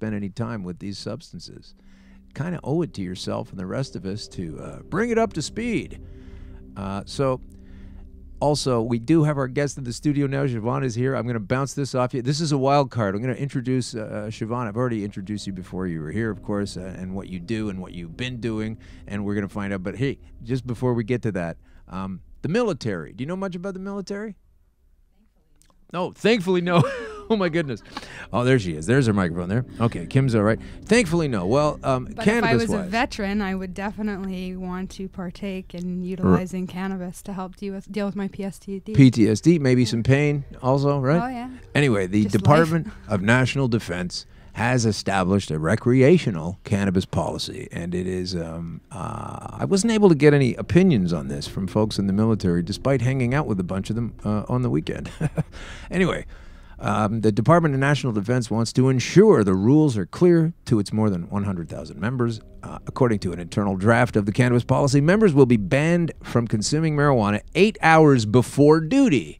spend any time with these substances. Kind of owe it to yourself and the rest of us to bring it up to speed. So also, we do have our guest in the studio now. Siobhan is here. I'm going to bounce this off you. This is a wild card. I'm going to introduce Siobhan. I've already introduced you before you were here, of course, and what you do and what you've been doing, and we're going to find out. But hey, just before we get to that, the military. Do you know much about the military? No, thankfully no. Oh my goodness. Oh, there she is. There's her microphone there. Okay, Kim's all right. Thankfully no. Well, but if I was a veteran, I would definitely want to partake in utilizing cannabis to help deal with my PTSD. PTSD, maybe some pain also, right? Oh yeah. Anyway, the Department of National Defense has established a recreational cannabis policy, and it is, I wasn't able to get any opinions on this from folks in the military, despite hanging out with a bunch of them on the weekend. Anyway, the Department of National Defense wants to ensure the rules are clear to its more than 100,000 members. According to an internal draft of the cannabis policy, members will be banned from consuming marijuana 8 hours before duty.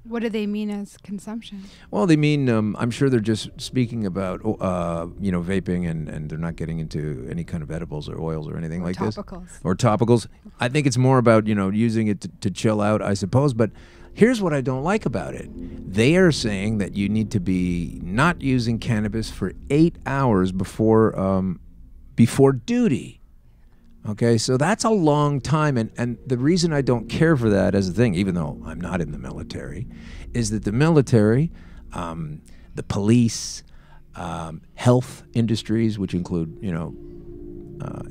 What do they mean as consumption? Well, they mean, I'm sure they're just speaking about, you know, vaping, and they're not getting into any kind of edibles or oils or anything like this. Or topicals. I think it's more about, you know, using it to chill out, I suppose. But here's what I don't like about it. They are saying that you need to be not using cannabis for 8 hours before duty. Okay, so that's a long time, and the reason I don't care for that as a thing, even though I'm not in the military, is that the military, the police, health industries, which include, you know,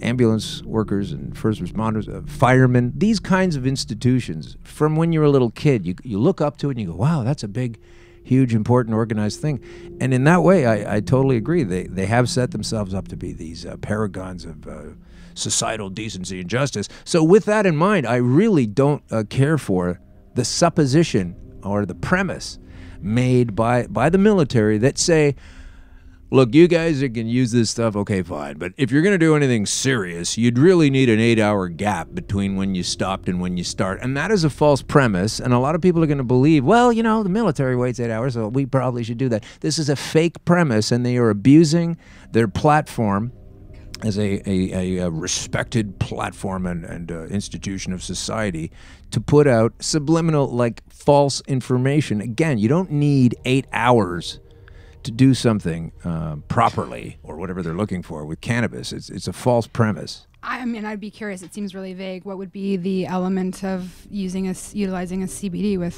ambulance workers and first responders, firemen, these kinds of institutions, from when you're a little kid, you look up to it and you go, wow, that's a big, huge, important, organized thing. And in that way, I totally agree. They have set themselves up to be these paragons of societal decency and justice. So with that in mind, I really don't care for the supposition or the premise made by the military that say, look, you guys can use this stuff, okay, fine, but if you're going to do anything serious, you'd really need an 8-hour gap between when you stopped and when you start. And that is a false premise, and a lot of people are going to believe, well, you know, the military waits 8 hours, so we probably should do that. This is a fake premise, and they are abusing their platform as a respected platform and institution of society to put out subliminal, like, false information. Again, you don't need 8 hours to do something properly, or whatever they're looking for with cannabis. It's a false premise. I mean, I'd be curious. It seems really vague. What would be the element of utilizing a CBD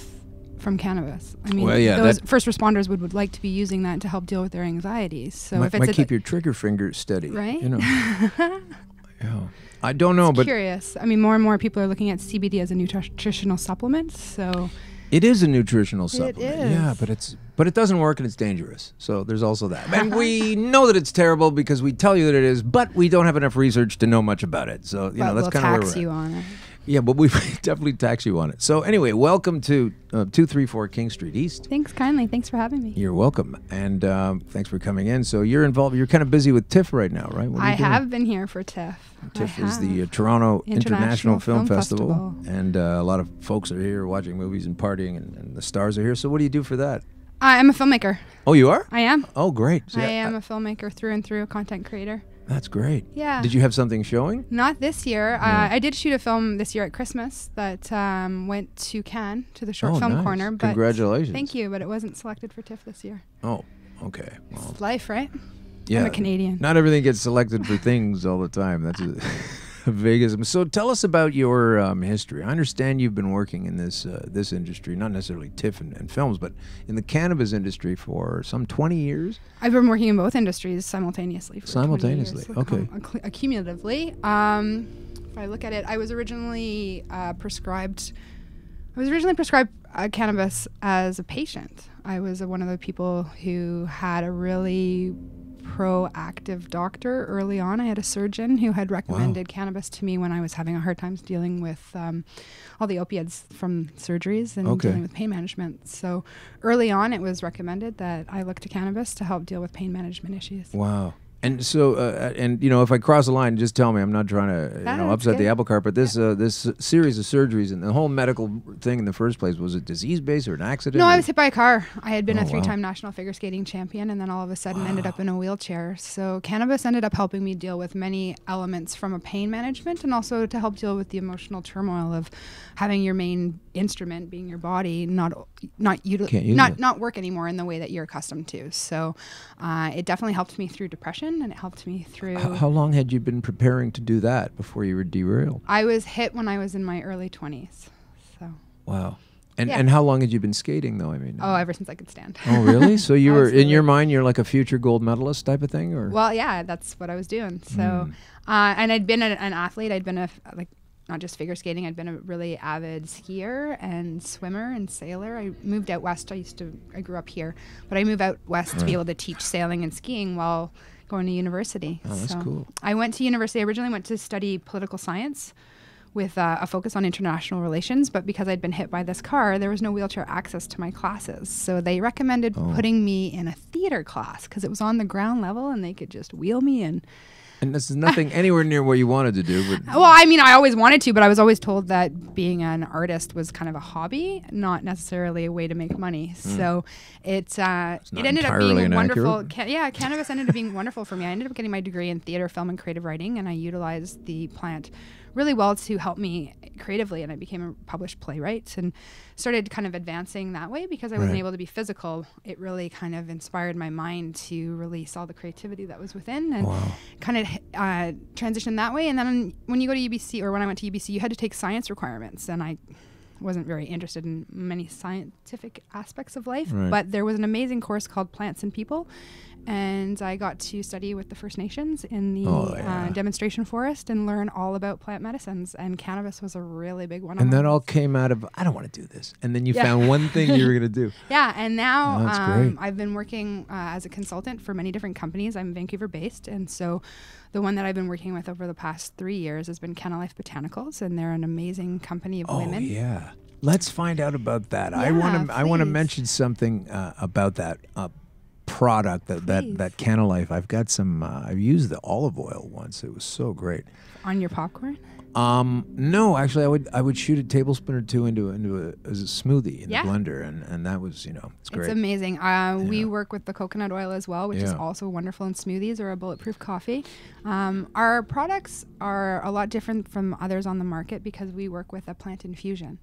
from cannabis? I mean, well, yeah, those first responders would like to be using that to help deal with their anxieties. So if it's might keep your trigger finger steady, right? You know. Yeah. I don't know, but curious. I mean, more and more people are looking at CBD as a nutritional supplement. So it is a nutritional supplement. It is. Yeah, but it doesn't work and it's dangerous. So there's also that. And we know that it's terrible because we tell you that it is, but we don't have enough research to know much about it. So you know that's kind of where we're at. We'll tax you on it. Yeah, but we definitely tax you on it. So anyway, welcome to 234 King Street East. Thanks kindly. Thanks for having me. You're welcome. And thanks for coming in. So you're involved. You're kind of busy with TIFF right now, right? I have been here for TIFF. TIFF is the Toronto International Film Festival. And a lot of folks are here watching movies and partying, and the stars are here. So what do you do for that? I'm a filmmaker. Oh, you are? I am. Oh, great. So I am a filmmaker through and through, a content creator. That's great. Yeah. Did you have something showing? Not this year. No. I did shoot a film this year at Christmas that went to Cannes, to the Short Film Corner. But congratulations. Thank you, but it wasn't selected for TIFF this year. Oh, okay. Well, it's life, right? Yeah. I'm a Canadian. Not everything gets selected for things all the time. That's a Vegas. So tell us about your history. I understand you've been working in this industry, not necessarily TIFF and films, but in the cannabis industry for some 20 years. I've been working in both industries simultaneously. For 20 years, okay. Accumulatively, if I look at it, I was originally prescribed cannabis as a patient. I was one of the people who had a really proactive doctor early on. I had a surgeon who had recommended cannabis to me when I was having a hard time dealing with all the opiates from surgeries and dealing with pain management. So early on, it was recommended that I look to cannabis to help deal with pain management issues. Wow. And so, and you know, if I cross the line, just tell me. I'm not trying to, upset the apple cart. But this this series of surgeries and the whole medical thing in the first place, was it disease based or an accident? No, I was hit by a car. I had been a 3-time national figure skating champion, and then all of a sudden ended up in a wheelchair. So cannabis ended up helping me deal with many elements from a pain management, and also to help deal with the emotional turmoil of having your main instrument being your body not work anymore in the way that you're accustomed to. So it definitely helped me through depression. And it helped me through. How long had you been preparing to do that before you were derailed? I was hit when I was in my early 20s. So. Wow. And how long had you been skating, though? I mean. Oh, ever since I could stand. Oh, really? So you were, in your mind, you're like a future gold medalist type of thing, or? Well, yeah, that's what I was doing. So, and I'd been an athlete. I'd been not just figure skating. I'd been a really avid skier and swimmer and sailor. I moved out west. I grew up here, but I moved out west to be able to teach sailing and skiing while going to university. Oh, that's cool. I went to university. I originally went to study political science with a focus on international relations, but because I'd been hit by this car, there was no wheelchair access to my classes. So they recommended putting me in a theater class because it was on the ground level and they could just wheel me in. And this is nothing anywhere near what you wanted to do. But well, I mean, I always wanted to, but I was always told that being an artist was kind of a hobby, not necessarily a way to make money. So it ended up being wonderful. Cannabis ended up being wonderful for me. I ended up getting my degree in theater, film, and creative writing, and I utilized the plant really well to help me creatively, and I became a published playwright and started kind of advancing that way because I wasn't able to be physical. It really kind of inspired my mind to release all the creativity that was within and kind of transition that way. And then when you go to UBC, or when I went to UBC, you had to take science requirements, and I wasn't very interested in many scientific aspects of life, but there was an amazing course called Plants and People, and I got to study with the First Nations in the demonstration forest and learn all about plant medicines, and cannabis was a really big one. And that all came out of, I don't want to do this. And then you found one thing you were going to do. Yeah, and now I've been working as a consultant for many different companies. I'm Vancouver based, and so the one that I've been working with over the past 3 years has been Cannalife Botanicals, and they're an amazing company of women. Oh, yeah. Let's find out about that. Yeah, I want to mention something about that product, that Cannalife. I've got some, I've used the olive oil once. It was so great. On your popcorn? No, actually, I would shoot a tablespoon or two into a smoothie in the blender, and that was, it's great. It's amazing. We work with the coconut oil as well, which is also wonderful in smoothies or a bulletproof coffee. Our products are a lot different from others on the market because we work with a plant infusion.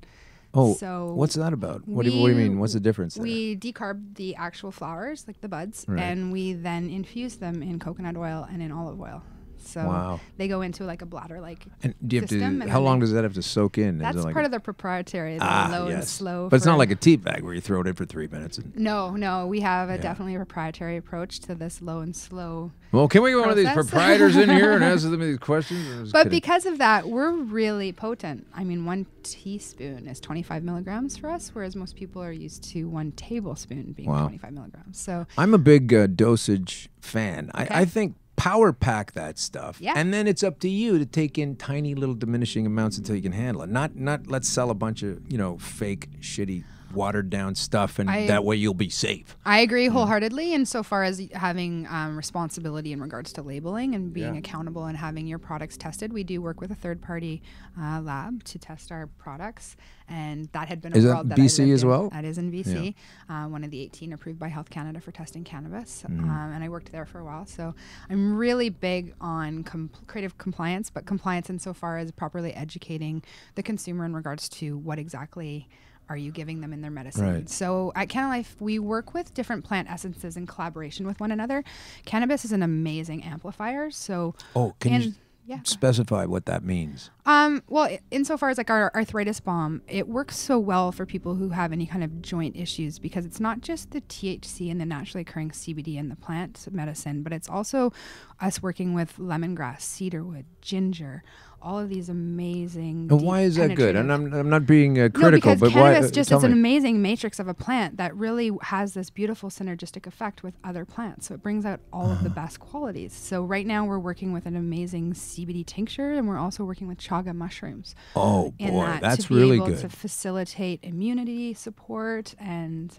Oh, so what's that about? What do you mean? What's the difference there? We decarb the actual flowers, like the buds, and we then infuse them in coconut oil and in olive oil. So they go into like a bladder-like system. How long does that have to soak in? That's part of the proprietary, low and slow. But it's not like a tea bag where you throw it in for 3 minutes. No, we have definitely a proprietary approach to this low and slow. Well, can we get one of these proprietors in here and answer them these questions? But because of that, we're really potent. I mean, 1 teaspoon is 25 milligrams for us, whereas most people are used to 1 tablespoon being 25 milligrams. So I'm a big dosage fan. I think power pack that stuff, and then it's up to you to take in tiny little diminishing amounts until you can handle it. Not let's sell a bunch of fake, shitty, watered down stuff, and that way you'll be safe. I agree wholeheartedly, insofar as having responsibility in regards to labeling and being accountable and having your products tested. We do work with a third-party lab to test our products, and that had been a world that BC I lived as well? In. That is in BC, one of the 18 approved by Health Canada for testing cannabis, and I worked there for a while. So I'm really big on creative compliance, but compliance insofar as properly educating the consumer in regards to what exactly are you giving them in their medicine. Right. So at Cannalife, we work with different plant essences in collaboration with one another. Cannabis is an amazing amplifier. So can you specify what that means? Well, insofar as like our arthritis balm, it works so well for people who have any kind of joint issues because it's not just the THC and the naturally occurring CBD in the plant medicine, but it's also us working with lemongrass, cedarwood, ginger, all of these amazing. And why is that good? And I'm not being critical, because but cannabis why? It's an amazing matrix of a plant that really has this beautiful synergistic effect with other plants. So it brings out all of the best qualities. So right now we're working with an amazing CBD tincture, and we're also working with chaga mushrooms. Oh boy, that's really good. To facilitate immunity support and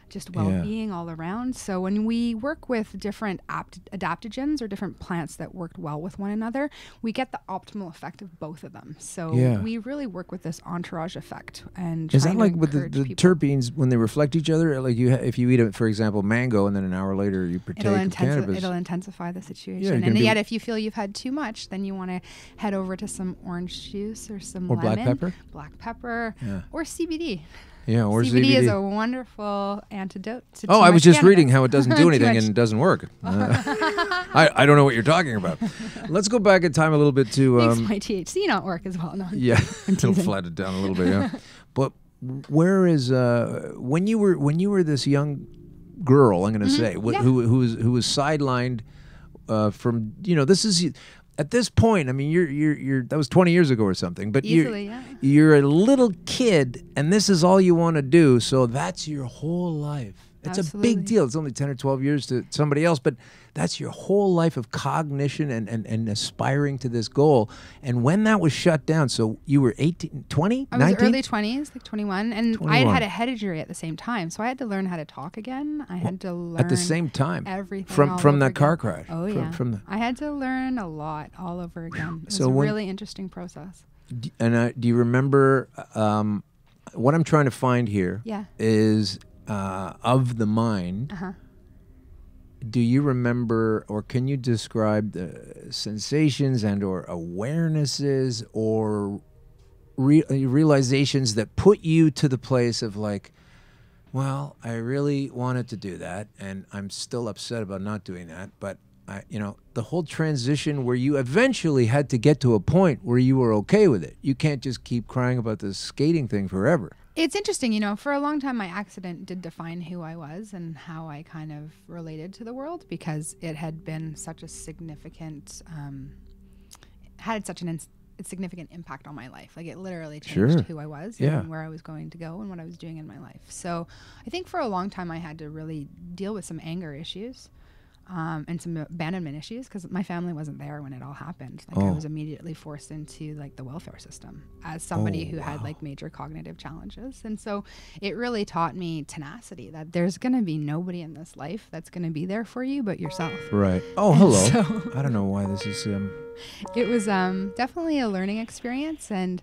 just well-being all around. So when we work with different adaptogens or different plants that worked well with one another, we get the optimal effect of both of them. So we really work with this entourage effect. And is that like with the terpenes when they reflect each other? Like if you eat, for example, mango, and then an hour later you partake of cannabis. It'll intensify the situation. And yet if you feel you've had too much, then you want to head over to some orange juice or some lemon. Black pepper. Or CBD. Yeah, or CBD is a wonderful antidote to I was just reading how it doesn't do anything and it doesn't work. I don't know what you're talking about. Let's go back in time a little bit to... Makes my THC not work as well. No, it'll flat it down a little bit, But where is... when you were this young girl, I'm going to say, who was sidelined from... this is... At this point, I mean, you're that was 20 years ago or something, but you're a little kid, and this is all you want to do. So that's your whole life. It's a big deal. It's only 10 or 12 years to somebody else, but that's your whole life of cognition and aspiring to this goal. And when that was shut down, so you were 18, 20, 19? I was early 20s, like 21, and 21. I had a head injury at the same time, so I had to learn how to talk again. I had to learn at the same time everything from that car crash. Oh yeah, I had to learn a lot all over again. It was a really interesting process. And do you remember what I'm trying to find here? Is of the mind. Do you remember, or can you describe the sensations and or awarenesses or realizations that put you to the place of like, well, I really wanted to do that, and I'm still upset about not doing that, but the whole transition where you eventually had to get to a point where you were okay with it. You can't just keep crying about this skating thing forever. It's interesting, for a long time my accident did define who I was and how I kind of related to the world, because it had been such a significant, had such a significant impact on my life. Like it literally changed who I was and where I was going to go and what I was doing in my life. So I think for a long time I had to really deal with some anger issues. And some abandonment issues, because my family wasn't there when it all happened. Like I was immediately forced into like the welfare system as somebody who had like major cognitive challenges. And so it really taught me tenacity, that there's going to be nobody in this life that's going to be there for you but yourself. Right. Oh, hello. So I don't know why this is... It was definitely a learning experience, and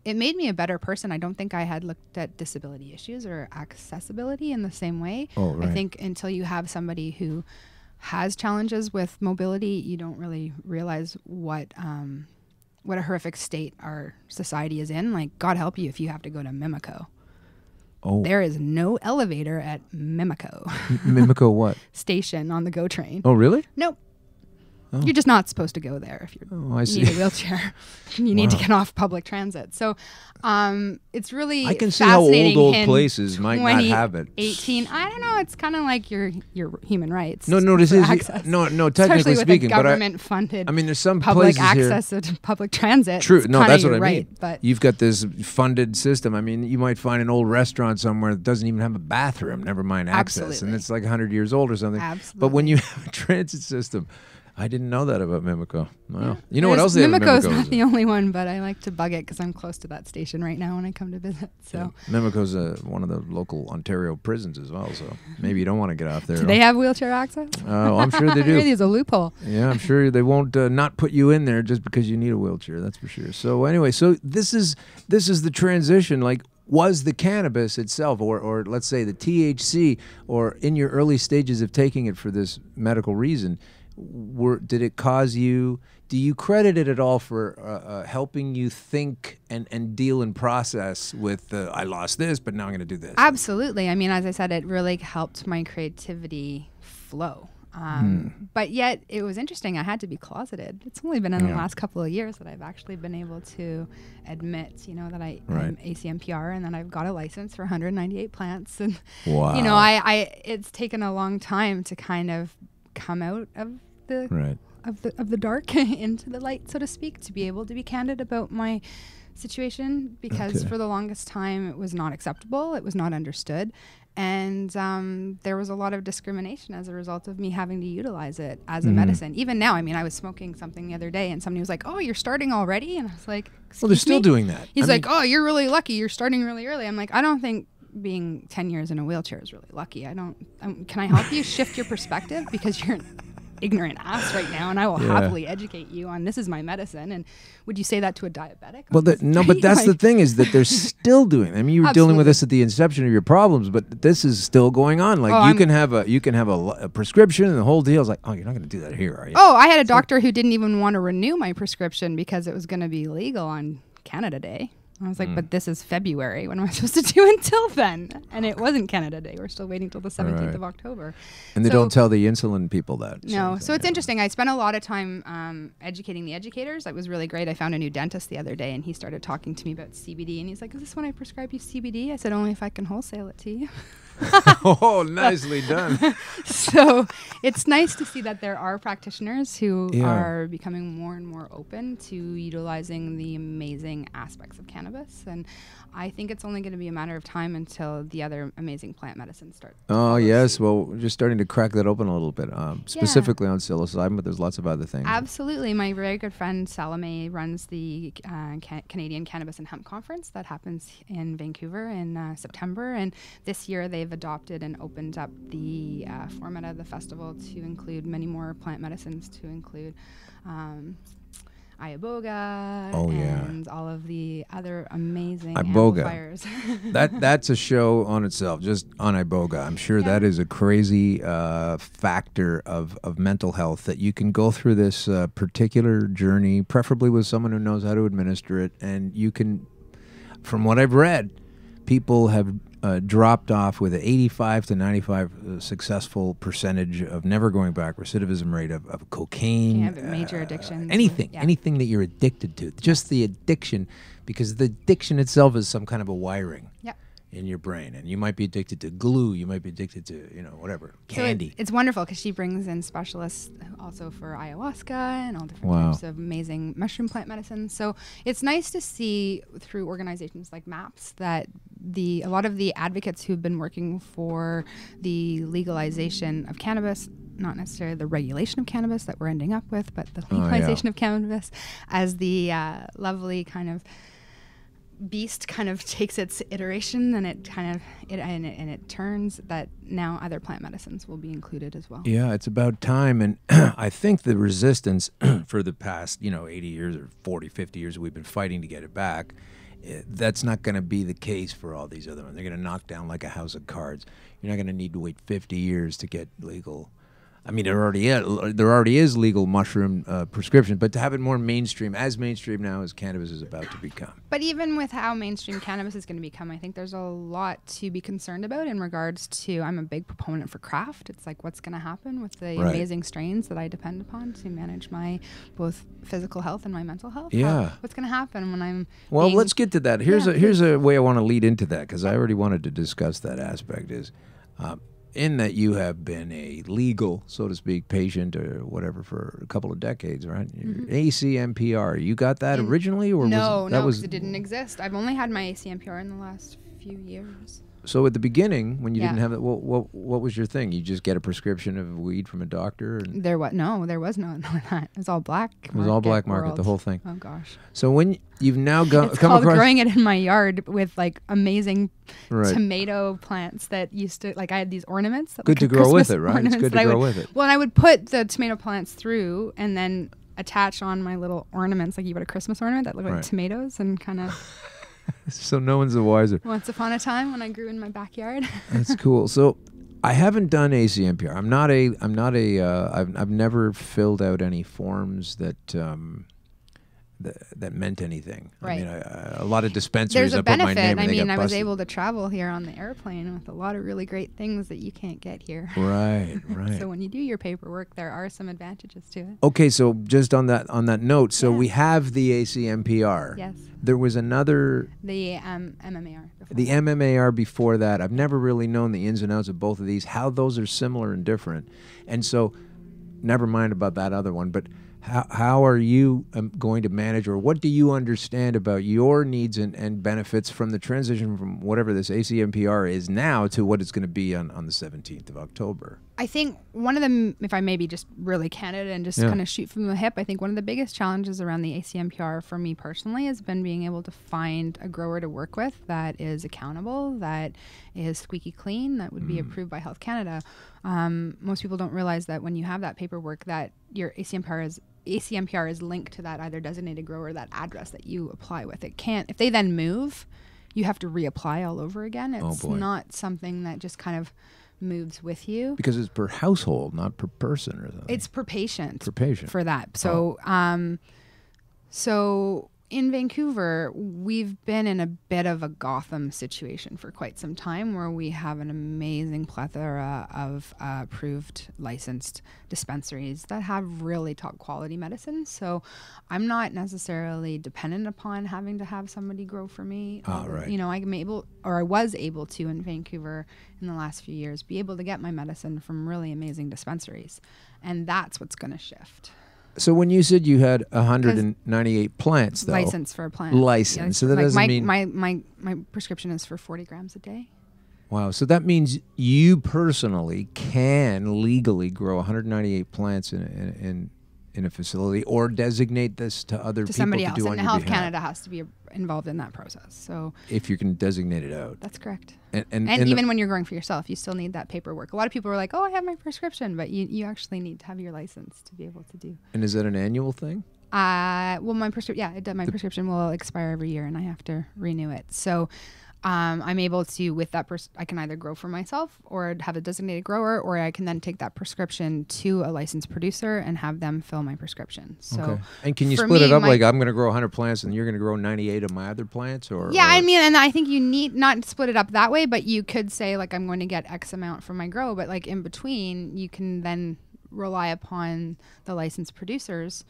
it made me a better person. I don't think I had looked at disability issues or accessibility in the same way. I think until you have somebody who has challenges with mobility, you don't really realize what a horrific state our society is in. Like, God help you if you have to go to Mimico. There is no elevator at Mimico. Mimico what? Station on the GO train. Oh, really? Nope. You're just not supposed to go there if you need a wheelchair. You need to get off public transit. So it's really I can see how old places might not have it. 18. I don't know. It's kind of like your human rights. No, this is access. No. Technically speaking, but government funded. I mean, there's some public places access to public transit. True. No, that's what I mean. But you've got this funded system. I mean, you might find an old restaurant somewhere that doesn't even have a bathroom. Never mind access, and it's like 100 years old or something. Absolutely. But when you have a transit system. I didn't know that about Mimico. Wow. Yeah. You know what else they have at Mimico's not the only one, but I like to bug it because I'm close to that station right now when I come to visit. So Mimico's one of the local Ontario prisons as well, so maybe you don't want to get off there. Do they have wheelchair access? I'm sure they do. Maybe there's a loophole. Yeah, I'm sure they won't not put you in there just because you need a wheelchair, that's for sure. So anyway, this is the transition, like, was the cannabis itself, or let's say the THC, or in your early stages of taking it for this medical reason, did it cause you, do you credit it at all for helping you think and deal and process with I lost this, but now I'm going to do this? Absolutely. I mean, as I said, it really helped my creativity flow. But yet it was interesting. I had to be closeted. It's only been in the last couple of years that I've actually been able to admit, that I'm ACMPR and that I've got a license for 198 plants. And, it's taken a long time to kind of come out of the dark into the light, so to speak, to be able to be candid about my situation, because for the longest time it was not acceptable, it was not understood, and there was a lot of discrimination as a result of me having to utilize it as a medicine. Even now, I mean, I was smoking something the other day and somebody was like, "Oh, you're starting already?" And I was like, "Well, they're still doing that." He's like, "Oh, you're really lucky, you're starting really early." I'm like, I don't think being 10 years in a wheelchair is really lucky. I don't, can I help you shift your perspective? Because you're an ignorant ass right now, and I will happily educate you on this is my medicine. And would you say that to a diabetic? Well, no, but that's the thing, is that they're still doing it. I mean, you were dealing with this at the inception of your problems, but this is still going on. Like you can have a prescription and the whole deal is like, oh, you're not going to do that here, are you? Oh, I had a doctor who didn't even want to renew my prescription because it was going to be legal on Canada Day. I was like, but this is February. What am I supposed to do until then? And it wasn't Canada Day. We're still waiting till the 17th of October. And they don't tell the insulin people that. No. So it's interesting. I spent a lot of time educating the educators. That was really great. I found a new dentist the other day, and he started talking to me about CBD. And he's like, is this when I prescribe you CBD? I said, only if I can wholesale it to you. Oh, nicely done. So it's nice to see that there are practitioners who are becoming more and more open to utilizing the amazing aspects of cannabis. And I think it's only going to be a matter of time until the other amazing plant medicines start. Oh, yes. Well, we're just starting to crack that open a little bit, specifically on psilocybin, but there's lots of other things. Absolutely. My very good friend Salome runs the Canadian Cannabis and Hemp Conference that happens in Vancouver in September. And this year they've adopted and opened up the format of the festival to include many more plant medicines, to include Iboga and all of the other amazing amplifiers. That's a show on itself, just on Iboga. I'm sure that is a crazy factor of mental health, that you can go through this particular journey, preferably with someone who knows how to administer it. And you can, from what I've read, people have dropped off with an 85 to 95 successful percentage of never going back, recidivism rate of cocaine. Major addictions. Anything that you're addicted to. Just the addiction, because the addiction itself is some kind of a wiring in your brain. And you might be addicted to glue. You might be addicted to, whatever, candy. So it's wonderful because she brings in specialists also for ayahuasca and all different types of amazing mushroom plant medicine. So it's nice to see through organizations like MAPS that a lot of the advocates who've been working for the legalization of cannabis, not necessarily the regulation of cannabis that we're ending up with, but the legalization of cannabis as the lovely kind of beast kind of takes its iteration, and it turns that now other plant medicines will be included as well. Yeah, it's about time. And I think the resistance for the past 80 years or 40, 50 years we've been fighting to get it back, that's not going to be the case for all these other ones. They're going to knock down like a house of cards. You're not going to need to wait 50 years to get legal. I mean, there already is legal mushroom prescription, but to have it more mainstream, as mainstream now as cannabis is about to become. But even with how mainstream cannabis is going to become, I think there's a lot to be concerned about in regards to, I'm a big proponent for craft. It's like, what's going to happen with the amazing strains that I depend upon to manage my both physical health and my mental health? Yeah. What's going to happen when I'm let's get to that. Here's a way I want to lead into that, because I already wanted to discuss that aspect is, in that you have been a legal, so to speak, patient or whatever for a couple of decades, right? ACMPR, you got that originally, or no, it didn't exist. I've only had my ACMPR in the last few years. So at the beginning, when you didn't have it, what was your thing? You just get a prescription of weed from a doctor? And there was no that. It was all black. It was all black market, the whole thing. Oh gosh. So when you've now come across growing it in my yard with like amazing tomato plants that used to, like, I had these ornaments. That good to grow with it, right? It's good to grow with it. Well, and I would put the tomato plants through and then attach on my little ornaments, like you put a Christmas ornament that looked like tomatoes, and kind of. So no one's the wiser. Once upon a time when I grew in my backyard. That's cool. So I haven't done ACMPR. I've never filled out any forms that meant anything. Right. I mean, a lot of dispensaries. There's a benefit. I was busted. able to travel here on the airplane with a lot of really great things that you can't get here. Right. So when you do your paperwork, there are some advantages to it. Okay, so just on that note, so we have the ACMPR. Yes. There was another. The MMAR. The MMAR before that. I've never really known the ins and outs of both of these, how those are similar and different. And so, never mind about that other one, but how are you going to manage, or what do you understand about your needs and benefits from the transition from whatever this ACMPR is now to what it's going to be on the 17th of October? I think one of them, if I may be just really candid and just kind of shoot from the hip, I think one of the biggest challenges around the ACMPR for me personally has been being able to find a grower to work with that is accountable, that is squeaky clean, that would be approved by Health Canada. Most people don't realize that when you have that paperwork, that your ACMPR is linked to that either designated grower or that address that you apply with. It can't, if they then move, you have to reapply all over again. It's not something that just kind of moves with you. Because it's per household, not per person or something. It's per patient. Per patient. For that. So, so in Vancouver, we've been in a bit of a Gotham situation for quite some time, where we have an amazing plethora of approved, licensed dispensaries that have really top quality medicine. So I'm not necessarily dependent upon having to have somebody grow for me. Right. You know, I was able to in Vancouver in the last few years be able to get my medicine from really amazing dispensaries. And that's what's going to shift. So when you said you had 198 plants, though, license for a plant, license, so that doesn't mean my prescription is for 40 grams a day. Wow, so that means you personally can legally grow 198 plants in a facility, or designate this to other people somebody to else, do and on your Health behalf. Canada has to be involved in that process. So if you can designate it out, that's correct. And even when you're growing for yourself, you still need that paperwork. A lot of people are like, "Oh, I have my prescription," but you actually need to have your license to be able to do. And is that an annual thing? Well, my prescription will expire every year, and I have to renew it. So. I'm able to, with that, I can either grow for myself or have a designated grower, or I can then take that prescription to a licensed producer and have them fill my prescription. So, okay. And can you split it up? Like, I'm going to grow 100 plants and you're going to grow 98 of my other plants, or? Yeah, I mean, and I think you need not split it up that way, but you could say, like, I'm going to get X amount from my grow, but like in between, you can then rely upon the licensed producers,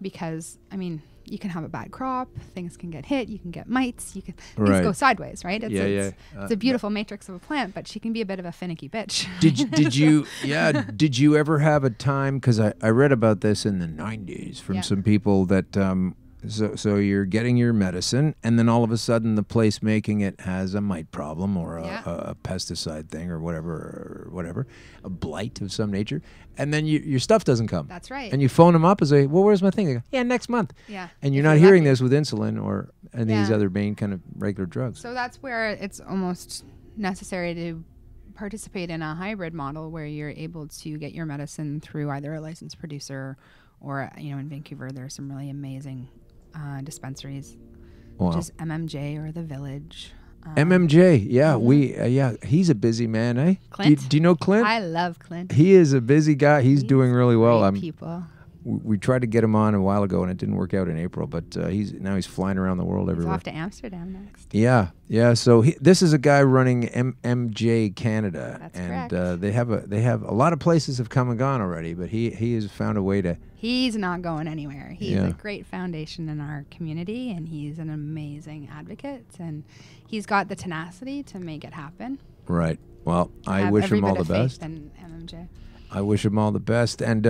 because I mean, you can have a bad crop, things can get hit, you can get mites, things go sideways, right? It's a beautiful matrix of a plant, but she can be a bit of a finicky bitch. Did you ever have a time, because I read about this in the 90s from some people that so you're getting your medicine, and then all of a sudden the place making it has a mite problem, or a pesticide thing, or whatever, a blight of some nature, and then your stuff doesn't come. That's right. And you phone them up and say, "Well, where's my thing?" They go, "Yeah, next month." Yeah. And you're not hearing this with insulin or these other main kind of regular drugs. So that's where it's almost necessary to participate in a hybrid model, where you're able to get your medicine through either a licensed producer, or in Vancouver there are some really amazing dispensaries, which is MMJ or The Village. MMJ, he's a busy man, eh? Clint? Do you know Clint? I love Clint. He is a busy guy. He's doing really well. People. We tried to get him on a while ago, and it didn't work out in April. But he's flying around the world everywhere. He's off to Amsterdam next. Yeah. So this is a guy running MMJ Canada. That's and correct. They have a lot of places have come and gone already, but he has found a way to. He's not going anywhere. He's a great foundation in our community, and he's an amazing advocate, and he's got the tenacity to make it happen. Right. Well, I wish him all the best. In MMJ. I wish him all the best, and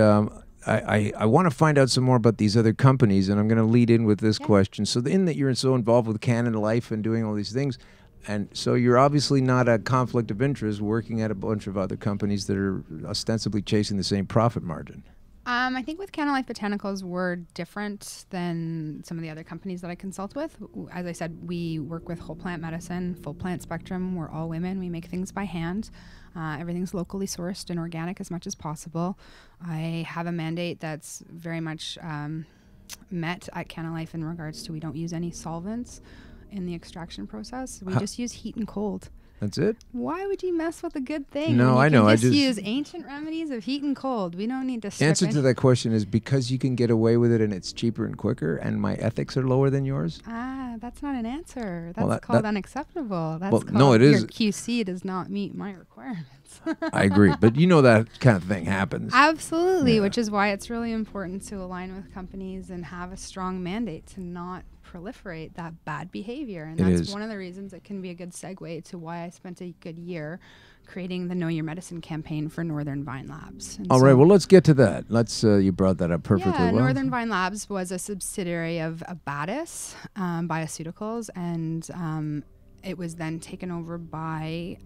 I want to find out some more about these other companies, and I'm going to lead in with this question. So in that you're so involved with Cannalife and doing all these things, and so you're obviously not a conflict of interest working at a bunch of other companies that are ostensibly chasing the same profit margin. I think with Cannalife Botanicals, we're different than some of the other companies that I consult with. As I said, we work with whole plant medicine, full plant spectrum. We're all women. We make things by hand. Everything's locally sourced and organic as much as possible. I have a mandate that's very much met at Cannalife in regards to we don't use any solvents in the extraction process. We just use heat and cold. That's it? Why would you mess with a good thing? No, I know. I just use ancient remedies of heat and cold. We don't need to strip Answer to that question is because you can get away with it and it's cheaper and quicker, and my ethics are lower than yours? That's not an answer. That's called unacceptable. That's called no, it is. Your QC does not meet my requirements. I agree. But you know that kind of thing happens. Absolutely, which is why it's really important to align with companies and have a strong mandate to not proliferate that bad behavior. And that's one of the reasons it can be a good segue to why I spent a good year creating the Know Your Medicine campaign for Northern Vine Labs. And all right, well, let's get to that. Let's you brought that up perfectly well. Northern Vine Labs was a subsidiary of Abatis Pharmaceuticals, and it was then taken over by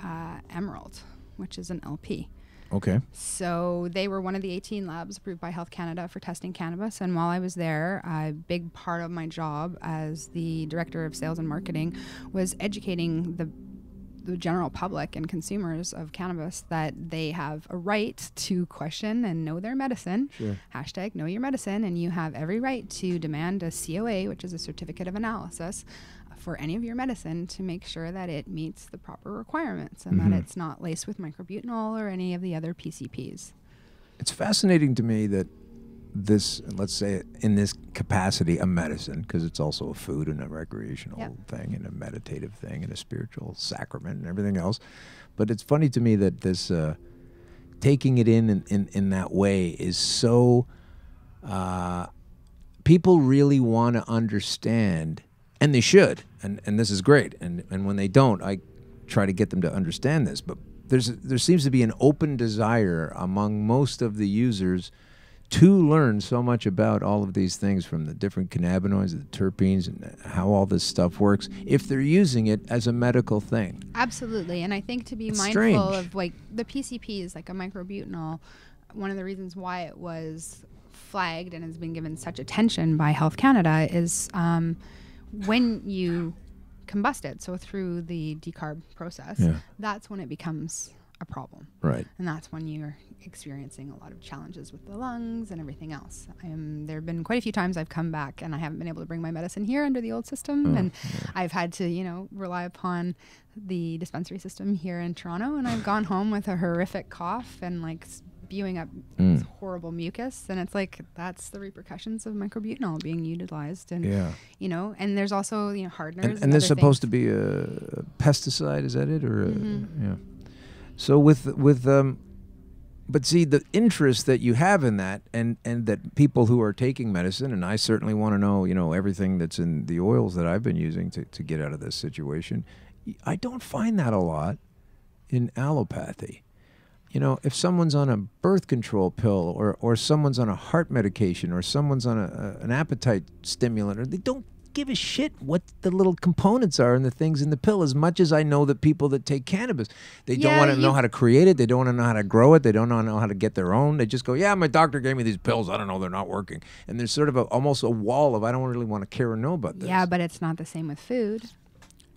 Emerald, which is an LP. Okay. So they were one of the 18 labs approved by Health Canada for testing cannabis. And while I was there, a big part of my job as the director of sales and marketing was educating the general public and consumers of cannabis that they have a right to question and know their medicine. Sure. Hashtag know your medicine. And you have every right to demand a COA, which is a certificate of analysis, for any of your medicine to make sure that it meets the proper requirements and that it's not laced with microbutanol or any of the other PCPs. It's fascinating to me that this, let's say in this capacity, a medicine, because it's also a food and a recreational thing and a meditative thing and a spiritual sacrament and everything else. But it's funny to me that this taking it in that way is so, people really want to understand, and they should, and this is great. And when they don't, I try to get them to understand this. But there seems to be an open desire among most of the users to learn so much about all of these things, from the different cannabinoids, the terpenes, and how all this stuff works, if they're using it as a medical thing. Absolutely. And I think to be mindful of like the PCPs, like a microbutanol, one of the reasons why it was flagged and has been given such attention by Health Canada is when you combust it, so through the decarb process, that's when it becomes a problem. Right. And that's when you're experiencing a lot of challenges with the lungs and everything else. There have been quite a few times I've come back and I haven't been able to bring my medicine here under the old system. And I've had to, rely upon the dispensary system here in Toronto. And I've gone home with a horrific cough and like spewing up horrible mucus. And it's like, that's the repercussions of microbutanol being utilized. And, and there's also, hardeners. And this is supposed to be a pesticide, is that it? Or So but see, the interest that you have in that, and that people who are taking medicine, and I certainly want to know, everything that's in the oils that I've been using to get out of this situation, I don't find that a lot in allopathy. If someone's on a birth control pill, or someone's on a heart medication, or someone's on an appetite stimulant, or they don't give a shit what the little components are and the things in the pill, as much as I know that people that take cannabis, they don't want to know how to create it, they don't want to know how to grow it, they don't know how to get their own. They just go, yeah, my doctor gave me these pills, I don't know, they're not working. And there's sort of almost a wall of, I don't really want to care or know about this. Yeah, but it's not the same with food.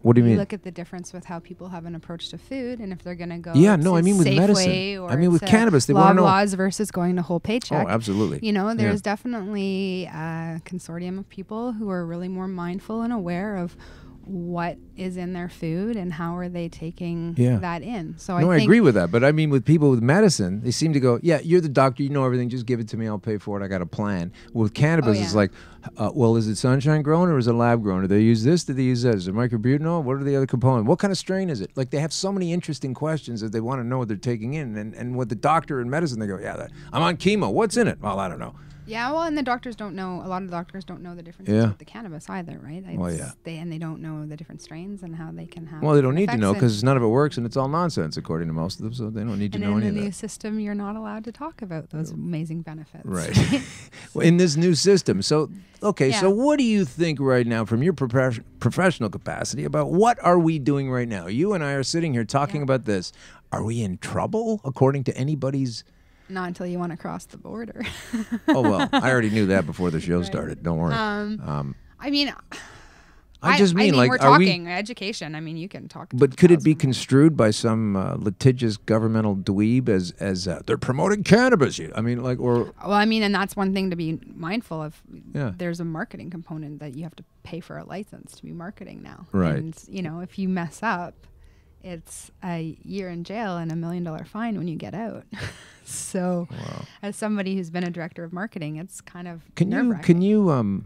What do you mean? Look at the difference with how people have an approach to food, and if they're going to go I mean with Safeway, medicine. I mean with cannabis, they want to know. Loblaws versus going to Whole Paycheck. Oh, absolutely. There's definitely a consortium of people who are really more mindful and aware of what is in their food and how are they taking that in. So I agree with that. But I mean, with people with medicine, they seem to go, yeah, you're the doctor, you know everything, just give it to me, I'll pay for it, I got a plan. With cannabis, it's like, well, is it sunshine grown or is it lab grown? Do they use this? Do they use that? Is it microbutanol? What are the other components? What kind of strain is it? Like, they have so many interesting questions that they want to know what they're taking in. And with the doctor in medicine, they go, I'm on chemo. What's in it? Well, I don't know. Yeah, well, and the doctors don't know. A lot of the doctors don't know the differences with the cannabis either, right? They don't know the different strains and how they can have. Well, they don't need to know because none of it works and it's all nonsense according to most of them. So they don't need to know any of that. And in the new system, you're not allowed to talk about those amazing benefits. Right. Well, in this new system, so so what do you think right now, from your professional capacity, about what are we doing right now? You and I are sitting here talking about this. Are we in trouble according to anybody's? Not until you want to cross the border. Oh, well, I already knew that before the show started. Don't worry. I mean, like, we're talking education. I mean, you can talk. But could it be construed by some litigious governmental dweeb as they're promoting cannabis? I mean, like, or. Well, I mean, and that's one thing to be mindful of. Yeah. There's a marketing component that you have to pay for a license to be marketing now. Right. And, if you mess up, it's a year in jail and $1 million fine when you get out. So, as somebody who's been a director of marketing, it's kind of nerve-wracking. Can you,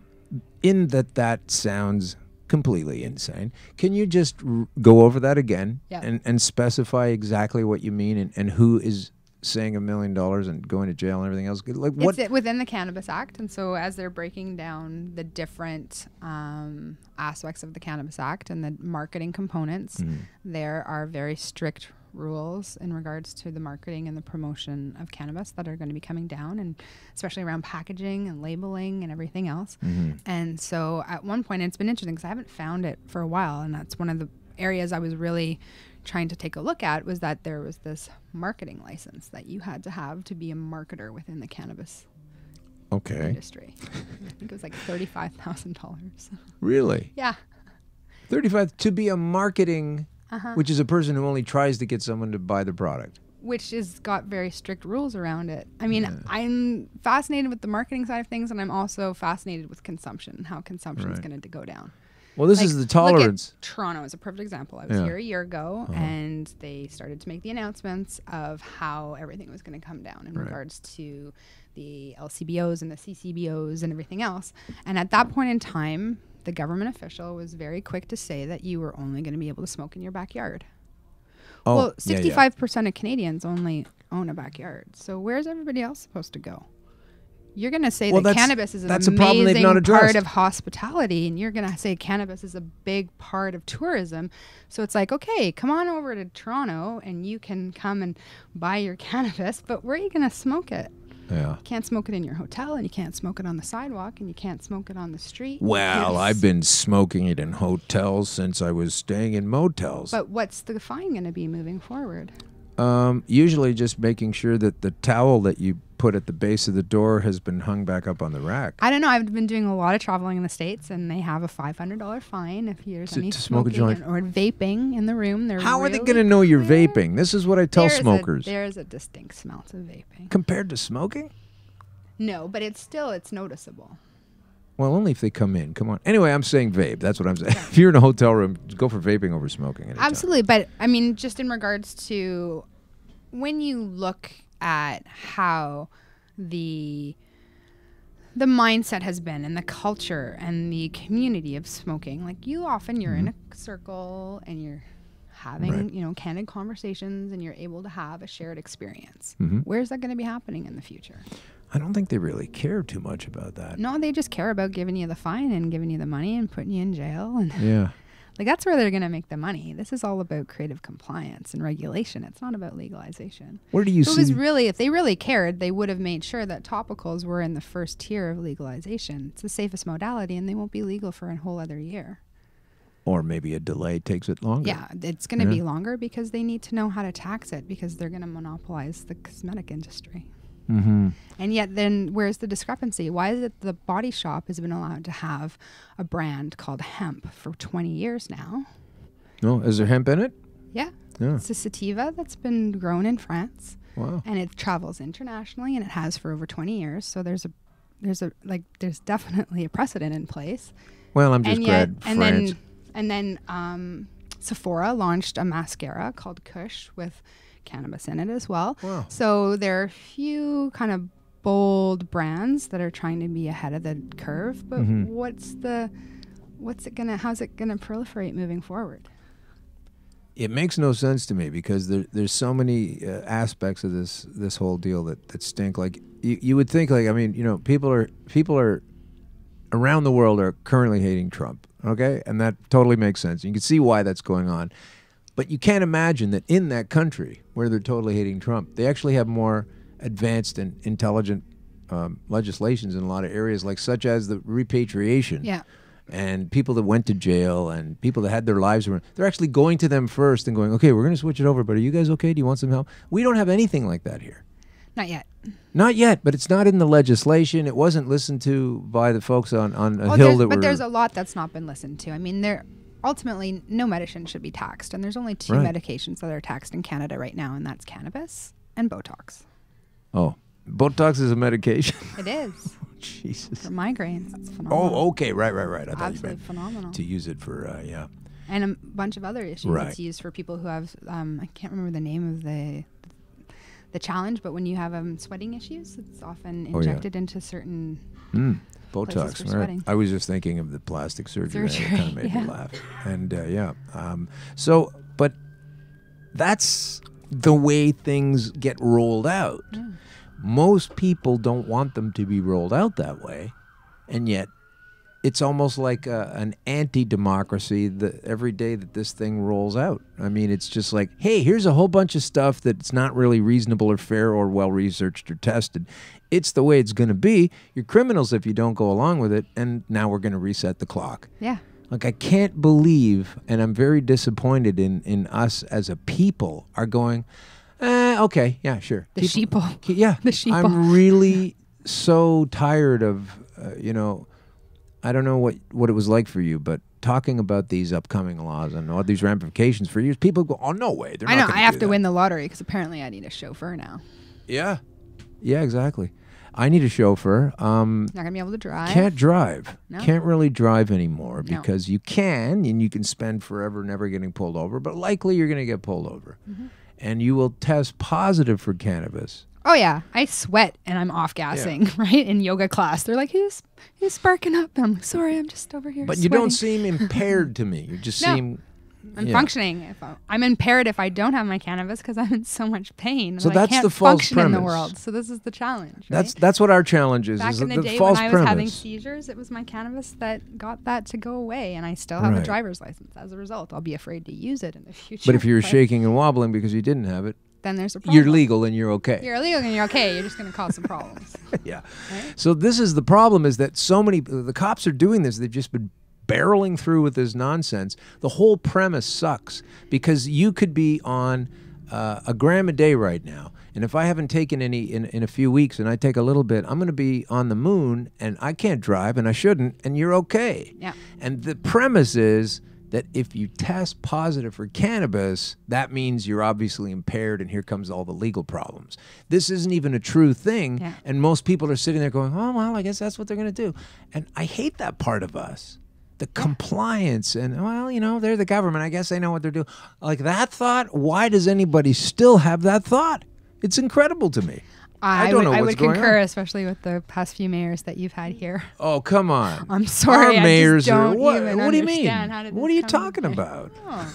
in that sounds completely insane, can you just go over that again and specify exactly what you mean and who is saying $1 million and going to jail and everything else? Like what? It's within the Cannabis Act, and so as they're breaking down the different aspects of the Cannabis Act and the marketing components, there are very strict rules in regards to the marketing and the promotion of cannabis that are going to be coming down, and especially around packaging and labeling and everything else. And so at one point, it's been interesting because I haven't found it for a while, and that's one of the areas I was really trying to take a look at, was that there was this marketing license that you had to have to be a marketer within the cannabis industry. I think it was like $35,000. Really? Yeah. 35 to be a marketing, which is a person who only tries to get someone to buy the product. Which has got very strict rules around it. I mean, I'm fascinated with the marketing side of things, and I'm also fascinated with consumption and how consumption is going to go down. Well, this is the tolerance. Look at Toronto is a perfect example. I was here a year ago, and they started to make the announcements of how everything was going to come down in regards to the LCBOs and the CCBOs and everything else. And at that point in time, the government official was very quick to say that you were only going to be able to smoke in your backyard. Oh, well, 65% of Canadians only own a backyard. So where's everybody else supposed to go? You're going to say that cannabis is an amazing part of hospitality, and you're going to say cannabis is a big part of tourism. So it's like, okay, come on over to Toronto and you can come and buy your cannabis, but where are you going to smoke it? Yeah. You can't smoke it in your hotel, and you can't smoke it on the sidewalk, and you can't smoke it on the street. Well, I've been smoking it in hotels since I was staying in motels. But what's the fine going to be moving forward? Usually just making sure that the towel that you put at the base of the door has been hung back up on the rack. I don't know. I've been doing a lot of traveling in the States, and they have a $500 fine if there's any smoking or vaping in the room. How are they going to know you're vaping? This is what I tell smokers. There's a distinct smell to vaping. Compared to smoking? No, but it's noticeable. Well, only if they come in. Come on. Anyway, I'm saying vape. That's what I'm saying. If you're in a hotel room, go for vaping over smoking anytime. Absolutely. But, I mean, just in regards to when you look at how the mindset has been and the culture and the community of smoking, like you're in a circle and you're having, candid conversations, and you're able to have a shared experience. Where's that going to be happening in the future? I don't think they really care too much about that. No, they just care about giving you the fine and giving you the money and putting you in jail. And yeah. Like, that's where they're going to make the money. This is all about creative compliance and regulation. It's not about legalization. Where do you see? If they really cared, they would have made sure that topicals were in the first tier of legalization. It's the safest modality, and they won't be legal for a whole other year. Or maybe a delay takes it longer. Yeah, it's going to be longer because they need to know how to tax it, because they're going to monopolize the cosmetic industry. And yet then where's the discrepancy? Why is it the Body Shop has been allowed to have a brand called Hemp for 20 years now? Oh, is there hemp in it? Yeah. It's a sativa that's been grown in France. Wow. And it travels internationally, and it has for over 20 years. So there's definitely a precedent in place. Well, I'm just glad France. And then Sephora launched a mascara called Kush with cannabis in it as well. Wow. So there are a few kind of bold brands that are trying to be ahead of the curve, but how's it gonna proliferate moving forward? It makes no sense to me, because there's so many aspects of this whole deal that stink. Like you would think, like, I mean, people are around the world are currently hating Trump, okay, and that totally makes sense. You can see why that's going on. But you can't imagine that in that country where they're totally hating Trump, they actually have more advanced and intelligent legislations in a lot of areas, like such as the repatriation. Yeah. And people that went to jail and people that had their lives ruined, they're actually going to them first and going, okay, we're going to switch it over, but are you guys okay? Do you want some help? We don't have anything like that here. Not yet. Not yet, but it's not in the legislation. It wasn't listened to by the folks on a hill that were... But there's a lot that's not been listened to. I mean, ultimately, no medicine should be taxed, and there's only two medications that are taxed in Canada right now, and that's cannabis and Botox. Oh, Botox is a medication? It is. Oh, Jesus. For migraines, it's phenomenal. Oh, okay, right. I thought absolutely you meant phenomenal. to use it for, And a bunch of other issues. Right. It's used for people who have, I can't remember the name of the challenge, but when you have sweating issues, it's often injected into certain... Botox, right? I was just thinking of the plastic surgery. It kind of made me laugh. And but that's the way things get rolled out. Most people don't want them to be rolled out that way, and yet it's almost like an anti-democracy every day that this thing rolls out. I mean, it's just like, hey, here's a whole bunch of stuff that's not really reasonable or fair or well-researched or tested. It's the way it's going to be. You're criminals if you don't go along with it, and now we're going to reset the clock. Yeah. Like, I can't believe, and I'm very disappointed in us as a people, are going, okay, yeah, sure. The sheeple. Yeah. The sheeple. I'm really so tired of, you know, I don't know what it was like for you, but talking about these upcoming laws and all these ramifications for years, people go, oh, no way. They're not I have to win the lottery because apparently I need a chauffeur now. Yeah. Yeah, exactly. I need a chauffeur. Not going to be able to drive. Can't drive. No. Can't really drive anymore because you can, and you can spend forever never getting pulled over, but likely you're going to get pulled over. And you will test positive for cannabis. Oh, yeah. I sweat and I'm off-gassing, right? In yoga class. They're like, who's sparking up? I'm like, sorry, I'm just over here But sweating. you don't seem impaired to me. You just seem... I'm functioning. I'm impaired if I don't have my cannabis because I'm in so much pain. So that that's I can't the false function premise in the world. So this is the challenge. Right? That's what our challenge is. Back in the day when I was having seizures, it was my cannabis that got that to go away, and I still have a driver's license as a result. I'll be afraid to use it in the future. But if you're shaking and wobbling because you didn't have it, then there's a problem. You're legal and you're okay. You're illegal and you're okay. You're just going to cause some problems. Yeah. Right? So this is the problem, is that so many, the cops are doing this. They've just been barreling through with this nonsense. The whole premise sucks because you could be on a gram a day right now. And if I haven't taken any in a few weeks and I take a little bit, I'm going to be on the moon and I can't drive and I shouldn't, and you're okay. Yeah. And the premise is that if you test positive for cannabis, that means you're obviously impaired, and here comes all the legal problems. This isn't even a true thing, and most people are sitting there going, oh, well, I guess that's what they're going to do. And I hate that part of us. The compliance and, well, you know, they're the government. I guess they know what they're doing. Like that thought, why does anybody still have that thought? It's incredible to me. I don't know what's going on. I would concur, especially with the past few mayors that you've had here. Oh, come on. I'm sorry. Our mayors I just don't what do you mean? What are you talking about? Oh.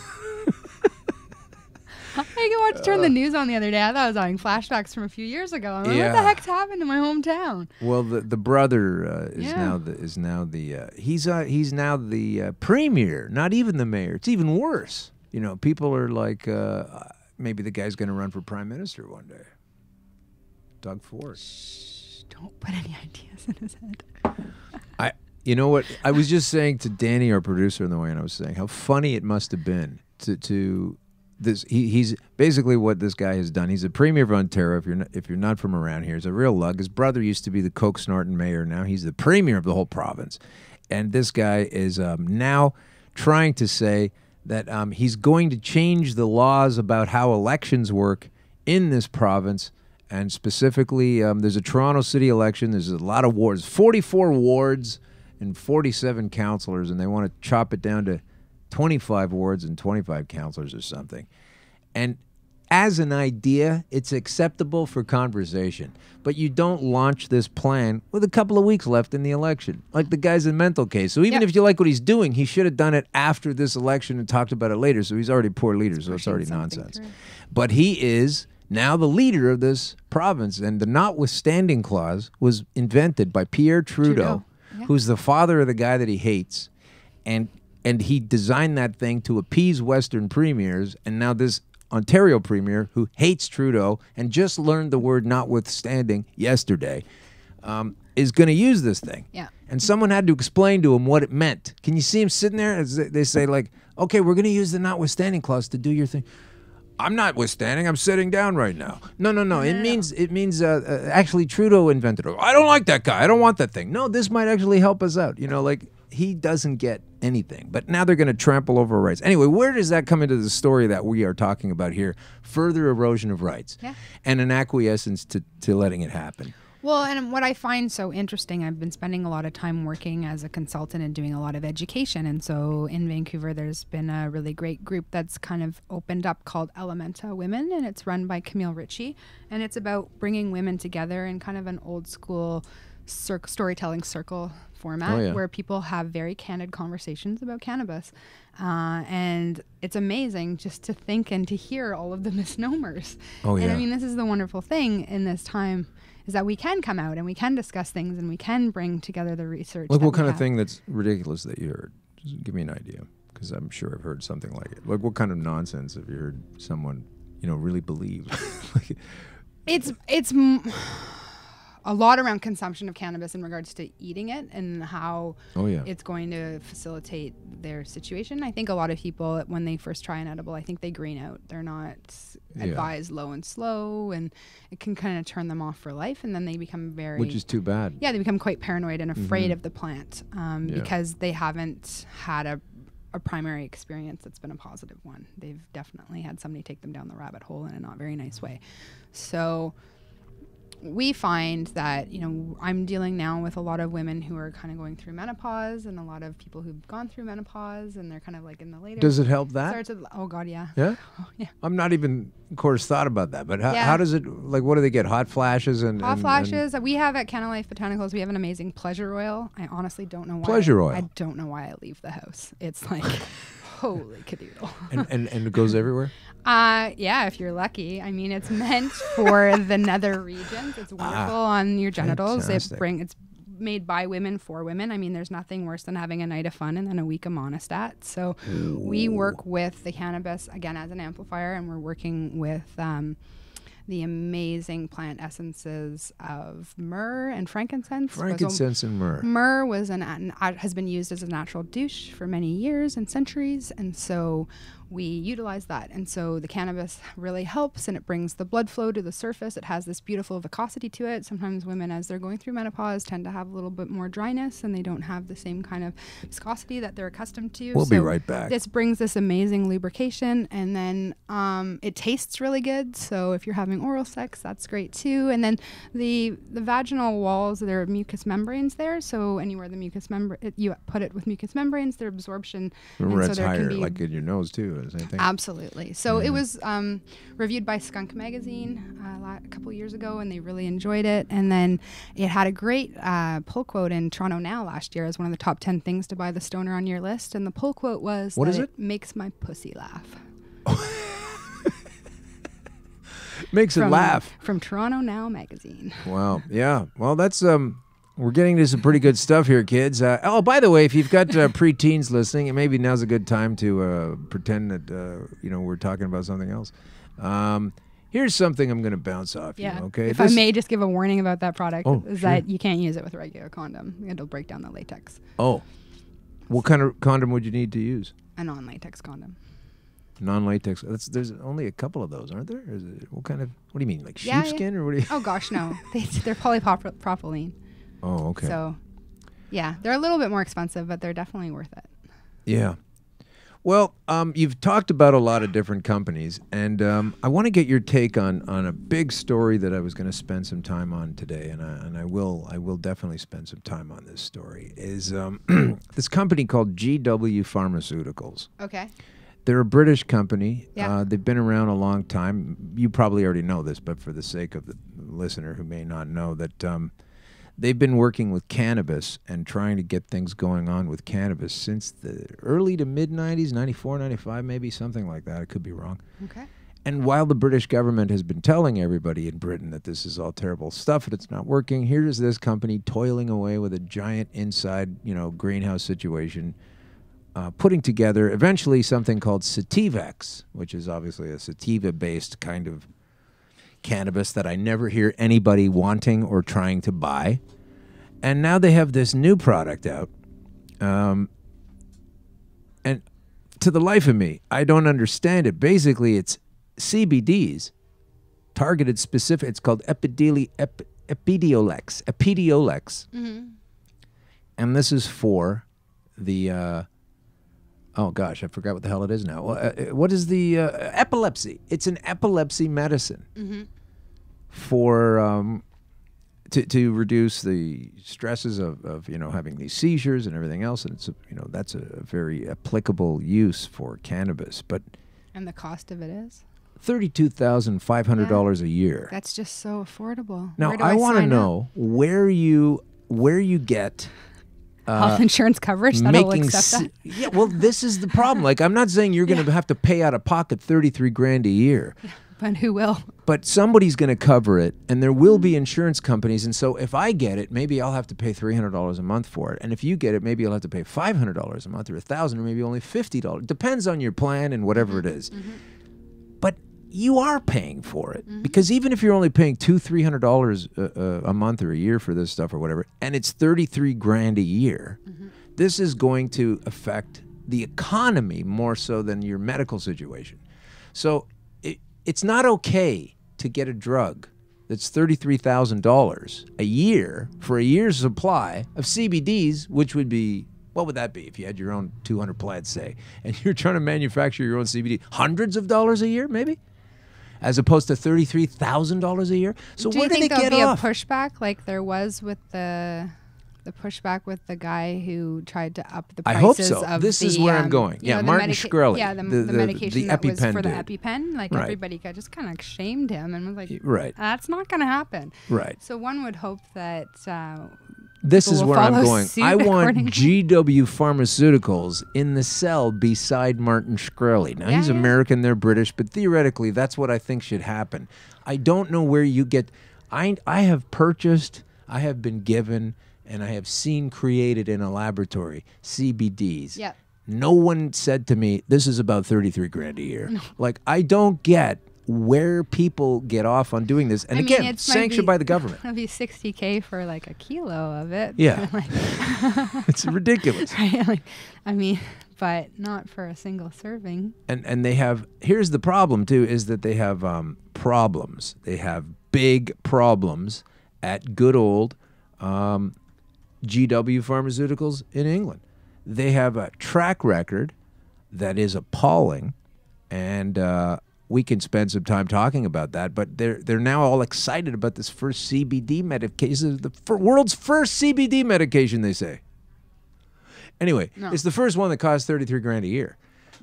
I watched Turn the News on the other day. I thought I was having flashbacks from a few years ago. I'm like, what the heck's happened in my hometown? Well, the brother is now the premier, not even the mayor. It's even worse. You know, people are like, maybe the guy's going to run for prime minister one day. Doug Ford. Shh, don't put any ideas in his head. You know what? I was just saying to Danny, our producer, in the way, and I was saying how funny it must have been to this. He's basically what this guy has done. He's a premier of Ontario. If you're not from around here, he's a real lug. His brother used to be the coke snorting mayor. Now he's the premier of the whole province, and this guy is now trying to say that he's going to change the laws about how elections work in this province. And specifically, there's a Toronto city election. There's a lot of wards, 44 wards and 47 councillors, and they want to chop it down to 25 wards and 25 councillors or something. And as an idea, it's acceptable for conversation. But you don't launch this plan with a couple of weeks left in the election. Like the guy's a mental case. So even if you like what he's doing, he should have done it after this election and talked about it later. So he's already poor leader, so it's already nonsense. But he is now the leader of this province, and the notwithstanding clause was invented by Pierre Trudeau. Who's the father of the guy that he hates, and he designed that thing to appease Western premiers, and now this Ontario premier who hates Trudeau and just learned the word notwithstanding yesterday is going to use this thing. Yeah. And someone had to explain to him what it meant. Can you see him sitting there as they say, like, okay, we're going to use the notwithstanding clause to do your thing. I'm not withstanding. I'm sitting down right now. No. It means actually Trudeau invented it. I don't like that guy. I don't want that thing. No, this might actually help us out. You know, like he doesn't get anything. But now they're going to trample over our rights. Anyway, where does that come into the story that we are talking about here? Further erosion of rights and an acquiescence to letting it happen. Well, and what I find so interesting, I've been spending a lot of time working as a consultant and doing a lot of education. And so in Vancouver, there's been a really great group that's kind of opened up called Elementa Women, and it's run by Camille Ritchie. And it's about bringing women together in kind of an old school storytelling circle format where people have very candid conversations about cannabis. And it's amazing just to think and to hear all of the misnomers. And I mean, this is the wonderful thing in this time, is that we can come out and we can discuss things and we can bring together the research. Like what kind of thing that's ridiculous that you heard? Just give me an idea, because I'm sure I've heard something like it. Like what kind of nonsense have you heard someone, really believe? It's a lot around consumption of cannabis in regards to eating it and how it's going to facilitate their situation. I think a lot of people, when they first try an edible, I think they green out. They're not advised low and slow, and it can kind of turn them off for life, and then they become which is too bad. Yeah, they become quite paranoid and afraid of the plant because they haven't had a primary experience that's been a positive one. They've definitely had somebody take them down the rabbit hole in a not very nice way. So we find that, I'm dealing now with a lot of women who are kind of going through menopause, and a lot of people who've gone through menopause, and they're kind of like in the later. Does it help that? Oh God, yeah. Yeah? Oh, yeah. I'm not even, of course, thought about that, but how does it, like, what do they get? Hot flashes and... Hot flashes. We have at Cannalife Botanicals, we have an amazing pleasure oil. I honestly don't know why. Pleasure oil? I don't know why I leave the house. It's like, holy cadoodle. and it goes everywhere? Yeah, if you're lucky. I mean, it's meant for the nether regions. It's wonderful on your genitals. Fantastic. It's made by women for women. I mean, there's nothing worse than having a night of fun and then a week of monostat. So we work with the cannabis, again, as an amplifier, and we're working with the amazing plant essences of myrrh and frankincense. Frankincense and myrrh. Myrrh has been used as a natural douche for many years and centuries, and so we utilize that. And so the cannabis really helps, and it brings the blood flow to the surface. It has this beautiful viscosity to it. Sometimes women, as they're going through menopause, tend to have a little bit more dryness, and they don't have the same kind of viscosity that they're accustomed to. We'll be right back. This brings this amazing lubrication, and then it tastes really good. So if you're having oral sex, that's great too. And then the vaginal walls, there are mucous membranes there. So anywhere the mucous membrane, you put it with mucous membranes, their absorption. Remember, it's higher, like in your nose too. Absolutely. So it was reviewed by Skunk Magazine a couple years ago, and they really enjoyed it. And then it had a great pull quote in Toronto Now last year as one of the top 10 things to buy the stoner on your list. And the pull quote was, "What is it? Makes my pussy laugh." Makes it laugh. From Toronto Now Magazine. Wow. Yeah. Well, that's we're getting to some pretty good stuff here, kids. By the way, if you've got preteens listening, maybe now's a good time to pretend that we're talking about something else. Here's something I'm going to bounce off you. Okay. If I may just give a warning about that product, that you can't use it with a regular condom. It'll break down the latex. Oh. What kind of condom would you need to use? A non-latex condom. Non-latex. There's only a couple of those, aren't there? What do you mean, like sheepskin or what do you? Oh gosh, no. They're polypropylene. Oh, okay. So, yeah, they're a little bit more expensive, but they're definitely worth it. Yeah. Well, you've talked about a lot of different companies, and I want to get your take on a big story that I was going to spend some time on today, and I will definitely spend some time on this story. Is this company called GW Pharmaceuticals? Okay. They're a British company. Yeah. They've been around a long time. You probably already know this, but for the sake of the listener who may not know, that they've been working with cannabis and trying to get things going on with cannabis since the early to mid-90s, 94, 95, maybe, something like that. I could be wrong. Okay. And while the British government has been telling everybody in Britain that this is all terrible stuff and it's not working, here's this company toiling away with a giant inside, greenhouse situation, putting together eventually something called Sativex, which is obviously a sativa-based kind of cannabis that I never hear anybody wanting or trying to buy. And now they have this new product out. And to the life of me, I don't understand it. Basically, it's CBDs, targeted specific. It's called Epidiolex. Mm-hmm. And this is for the... oh, gosh, I forgot what the hell it is now. What is the epilepsy? It's an epilepsy medicine for to reduce the stresses of having these seizures and everything else, and it's that's a very applicable use for cannabis. And the cost of it is $32,500 a year. That's just so affordable. Now I want to know where you get health insurance coverage that'll accept that. Yeah, well, this is the problem. Like, I'm not saying you're going to have to pay out of pocket $33,000 a year. Yeah, but who will? But somebody's going to cover it, and there will be insurance companies. And so if I get it, maybe I'll have to pay $300 a month for it. And if you get it, maybe you'll have to pay $500 a month or $1,000 or maybe only $50. Depends on your plan and whatever it is. But you are paying for it because even if you're only paying $200-300 a month or a year for this stuff or whatever, and it's $33,000 a year, this is going to affect the economy more so than your medical situation. So it's not okay to get a drug that's $33,000 a year for a year's supply of CBDs, which would be, what would that be if you had your own 200 plants, say, and you're trying to manufacture your own CBD? Hundreds of dollars a year, maybe? As opposed to $33,000 a year. So where do they get off? Do you think there'll be a pushback like there was with the pushback with the guy who tried to up the prices? I hope so. This is where I'm going. Yeah, Martin Shkreli. Yeah, the medication that was for the dude. EpiPen. Like everybody just kind of shamed him and was like, right, that's not going to happen. Right. So one would hope that this is where I'm going. I want GW Pharmaceuticals in the cell beside Martin Shkreli. Now, he's American, they're British, but theoretically, that's what I think should happen. I don't know where you get... I have purchased, I have been given, and I have seen created in a laboratory CBDs. Yep. No one said to me, this is about $33,000 a year. No. Like, I don't get where people get off on doing this. And again, it's sanctioned by the government. It'll be $60K for like a kilo of it. Yeah. It's ridiculous. Right? But not for a single serving. And they have, here's the problem too, is that they have problems. They have big problems at good old GW Pharmaceuticals in England. They have a track record that is appalling, and we can spend some time talking about that, but they're now all excited about this first CBD medication, the world's first CBD medication, they say. Anyway, it's the first one that costs $33,000 a year.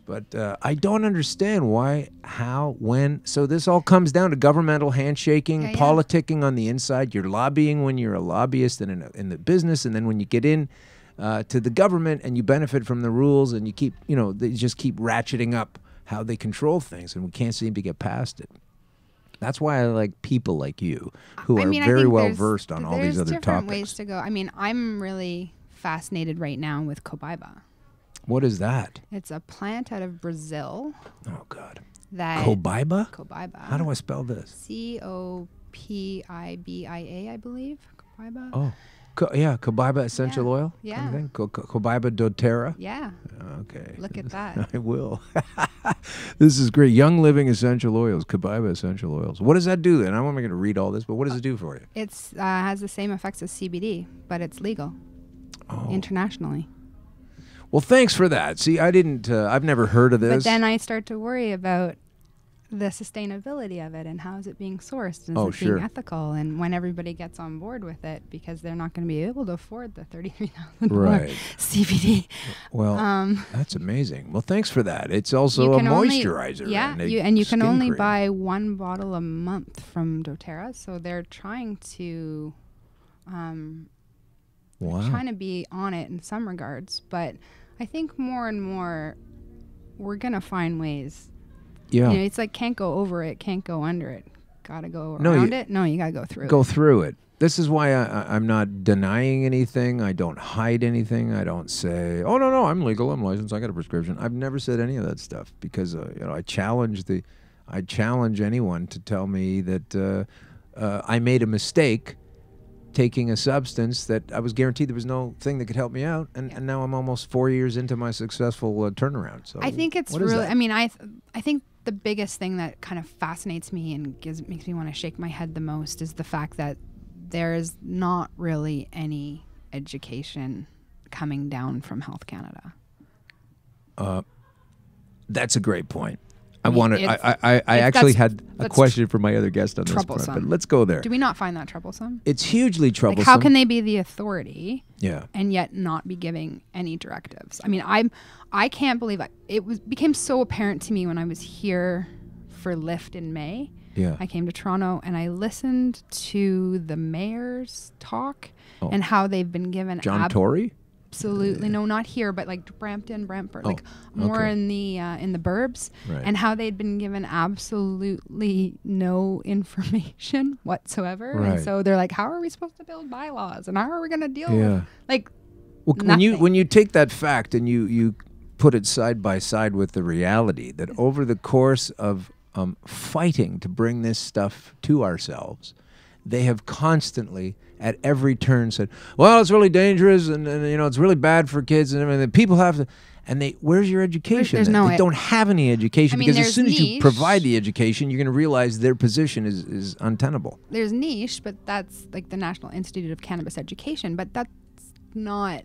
But I don't understand why, how, when. So this all comes down to governmental handshaking, politicking on the inside. You're lobbying when you're a lobbyist and in the business, and then when you get in to the government and you benefit from the rules, and you keep, they just keep ratcheting up how they control things, and we can't seem to get past it. That's why I like people like you, who are very well versed on all these other topics. There's different ways to go. I'm really fascinated right now with cobaiba. What is that? It's a plant out of Brazil. Oh, God. Cobaiba? Cobaiba. How do I spell this? Cobibia, I believe. Cobaiba. Oh. Cobaiba essential oil? Yeah. Kind of Cobaiba doTERRA? Yeah. Okay. Look at that. I will. This is great. Young Living Essential Oils, Cobaiba Essential Oils. What does that do then? I'm not going to read all this, but what does it do for you? It has the same effects as CBD, but it's legal internationally. Well, thanks for that. See, I've never heard of this. But then I start to worry about the sustainability of it and how is it being sourced and is it being ethical, and when everybody gets on board with it, because they're not going to be able to afford the $33,000 CBD. Well, that's amazing. Well, thanks for that. It's also a moisturizer. And you can only buy 1 bottle a month from doTERRA, so they're trying to trying to be on it in some regards, but I think more and more we're going to find ways. Yeah. It's like can't go over it, can't go under it. Got to go around it? No, you got to go through it. Go through it. This is why I'm not denying anything. I don't hide anything. I don't say, oh, no, I'm legal, I'm licensed, I got a prescription. I've never said any of that stuff because, I challenge anyone to tell me that I made a mistake taking a substance that I was guaranteed there was no thing that could help me out, and now I'm almost 4 years into my successful turnaround. So I think it's really, I think the biggest thing that kind of fascinates me and makes me want to shake my head the most is the fact that there is not really any education coming down from Health Canada. That's a great point. I actually had a question for my other guest on this part, but let's go there. Do we not find that troublesome? It's hugely troublesome. Like, how can they be the authority yeah. and yet not be giving any directives? I mean, I can't believe it became so apparent to me when I was here for Lift in May. Yeah. I came to Toronto and I listened to the mayor's talk and how they've been given John Tory? Absolutely. No, not here, but like Brampton, Brantford, like more in the burbs, right. and how they'd been given absolutely no information whatsoever. Right. And so they're like, how are we supposed to build bylaws and how are we going to deal with when you take that fact and you put it side by side with the reality that over the course of fighting to bring this stuff to ourselves, they have constantly at every turn said, well, it's really dangerous and you know, it's really bad for kids and everything. People have to, and where's your education? They don't have any education, because as soon as you provide the education, you're going to realize their position is untenable. There's niche, but that's like the National Institute of Cannabis Education, but that's not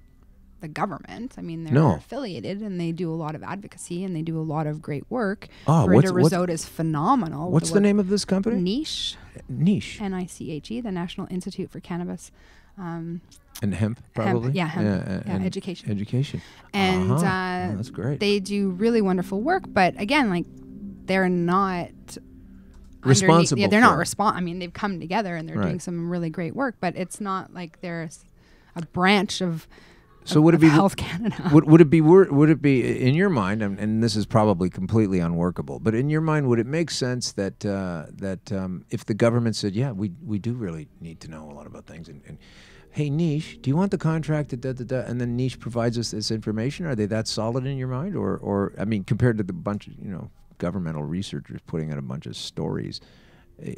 the government. I mean, they're affiliated and they do a lot of advocacy and they do a lot of great work. Rita Rizzote is phenomenal. What's the name of this company? Niche. NICHE, the National Institute for Cannabis. And hemp, probably? Hemp. Education. Education. And that's great. They do really wonderful work, but again, like, they're not responsible. Yeah, they're not responsible. I mean, they've come together and they're doing some really great work, but it's not like there's a branch of would it be Health Canada? Would it be in your mind, and this is probably completely unworkable, but in your mind, would it make sense that if the government said, yeah, we do really need to know a lot about things, and hey, Niche, do you want the contract to and then Niche provides us this information? Are they that solid in your mind, or I mean, compared to the bunch of governmental researchers putting out a bunch of stories,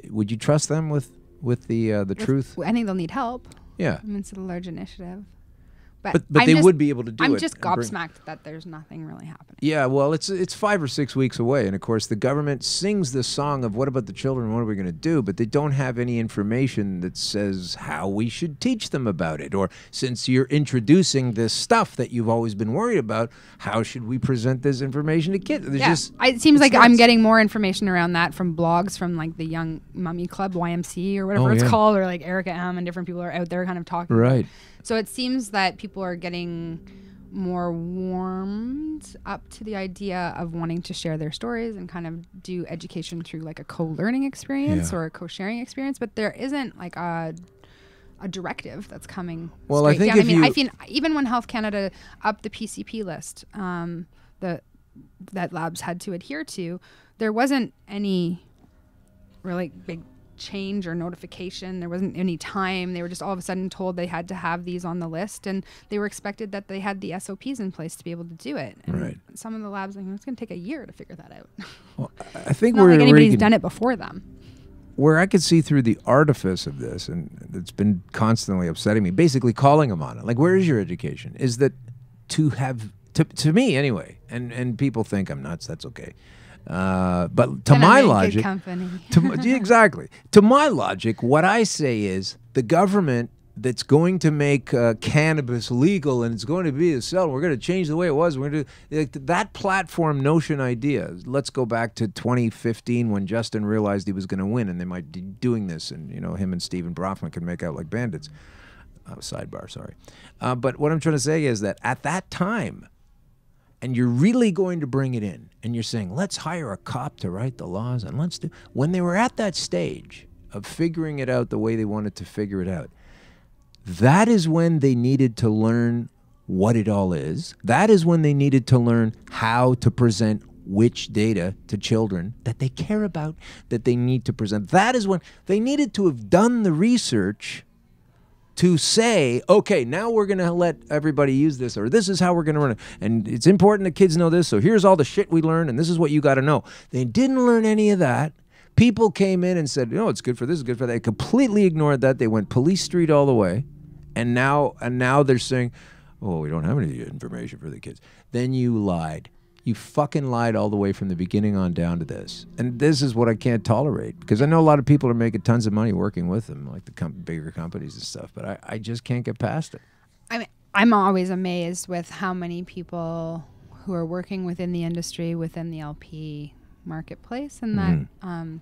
would you trust them with the truth? I think they'll need help. Yeah, I mean, it's a large initiative. But they would be able to do it. I'm just gobsmacked that there's nothing really happening. Yeah, well, it's 5 or 6 weeks away, and of course the government sings this song of what about the children, what are we going to do? But they don't have any information that says how we should teach them about it, or since you're introducing this stuff that you've always been worried about, how should we present this information to kids? It seems like I'm getting more information around that from blogs from like the Young Mummy Club, YMC, or whatever it's called, or like Erica M, and different people are out there kind of talking. Right. So it seems that people are getting more warmed up to the idea of wanting to share their stories and kind of do education through like a co-learning experience or a co-sharing experience. But there isn't like a directive that's coming straight down. I think even when Health Canada upped the PCP list that labs had to adhere to, there wasn't any really big change or notification. There wasn't any time. They were just all of a sudden told they had to have these on the list, and they were expected that they had the SOPs in place to be able to do it. And some of the labs, like, it's going to take a year to figure that out. Well, I think it's not like anybody's done it before them. Where I could see through the artifice of this, and it's been constantly upsetting me, basically calling them on it. Like, where is your education? Is that to me anyway, and people think I'm nuts, that's okay. But to my logic, exactly. To my logic, what I say is the government that's going to make cannabis legal and it's going to be a sell. We're going to change the way it was. We're going to do that platform notion idea. Let's go back to 2015 when Justin realized he was going to win, and they might be doing this, and him and Stephen Brofman can make out like bandits. Sidebar, sorry. But what I'm trying to say is that at that time, and you're really going to bring it in, and you're saying, let's hire a cop to write the laws, and let's do... When they were at that stage of figuring it out the way they wanted to figure it out, that is when they needed to learn what it all is. That is when they needed to learn how to present which data to children that they care about, that they need to present. That is when they needed to have done the research to say, okay, now we're going to let everybody use this, or this is how we're going to run it. And it's important that kids know this, so here's all the shit we learned, and this is what you got to know. They didn't learn any of that. People came in and said, it's good for this, it's good for that. They completely ignored that. They went police street all the way. And now they're saying, oh, we don't have any information for the kids. Then you lied. You fucking lied all the way from the beginning on down to this. And this is what I can't tolerate, because I know a lot of people are making tons of money working with them, like the bigger companies and stuff, but I just can't get past it. I mean, I'm always amazed with how many people who are working within the industry, within the LP, marketplace in that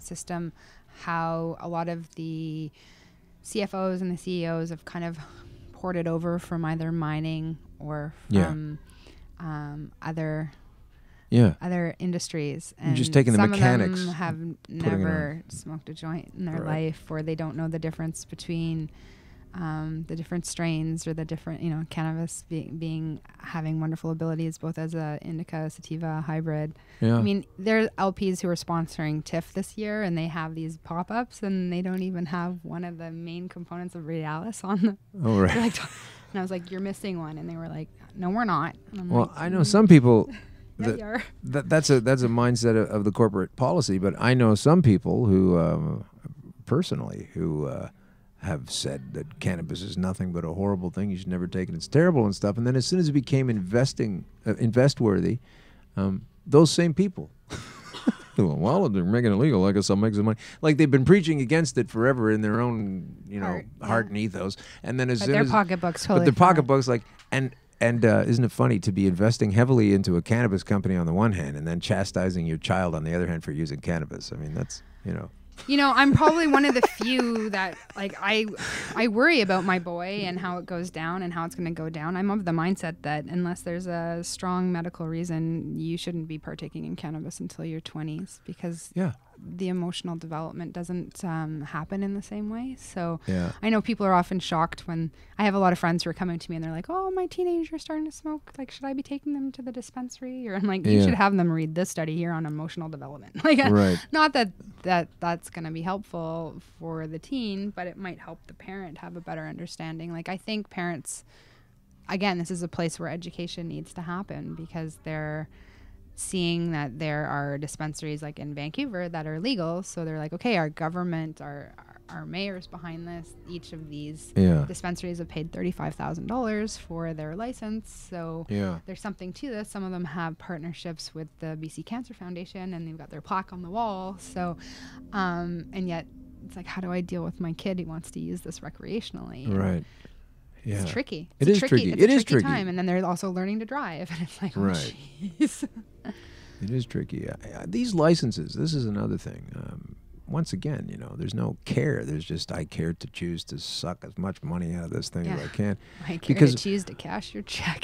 system, how a lot of the CFOs and the CEOs have kind of ported over from either mining or from other industries, and just taking the mechanics. Some of them have never smoked a joint in their life, or they don't know the difference between the different strains or the different, cannabis having wonderful abilities both as a indica, sativa, hybrid. I mean, there are LPs who are sponsoring TIFF this year, and they have these pop-ups, and they don't even have one of the main components of Realis on them. Oh, right. And I was like, you're missing one. And they were like, no, we're not. And I'm well, I know some people... Yeah, that's a mindset of the corporate policy, but I know some people who, personally, who have said that cannabis is nothing but a horrible thing. You should never take it. It's terrible and stuff. And then as soon as it became invest worthy, those same people, well, they're making it legal. I guess I'll make some money. Like they've been preaching against it forever in their own, heart and ethos. And then as soon as their pocketbooks, totally. But their pocketbooks, And isn't it funny to be investing heavily into a cannabis company on the one hand and then chastising your child on the other hand for using cannabis? I mean, that's, I'm probably one of the few that, I worry about my boy and how it goes down and how it's going to go down. I'm of the mindset that unless there's a strong medical reason, you shouldn't be partaking in cannabis until your 20s, because the emotional development doesn't happen in the same way. So I know people are often shocked when I have a lot of friends who are coming to me and they're like, oh, my teenager's starting to smoke. Like, should I be taking them to the dispensary? Or I'm like, you should have them read this study here on emotional development. Not that that's going to be helpful for the teen, but it might help the parent have a better understanding. Like, I think parents, again, this is a place where education needs to happen, because they're seeing that there are dispensaries like in Vancouver that are legal. So they're like, okay, our government, our mayor's behind this. Each of these dispensaries have paid $35,000 for their license. So there's something to this. Some of them have partnerships with the BC Cancer Foundation, and they've got their plaque on the wall. So, and yet it's like, how do I deal with my kid who wants to use this recreationally? Right. Yeah. It's tricky. It is tricky. It's a tricky time. And then they're also learning to drive. And it's like, oh, jeez. It is tricky. These licenses, this is another thing. Once again, there's no care. There's just, I care to choose to suck as much money out of this thing as I can. I care to choose to cash your check.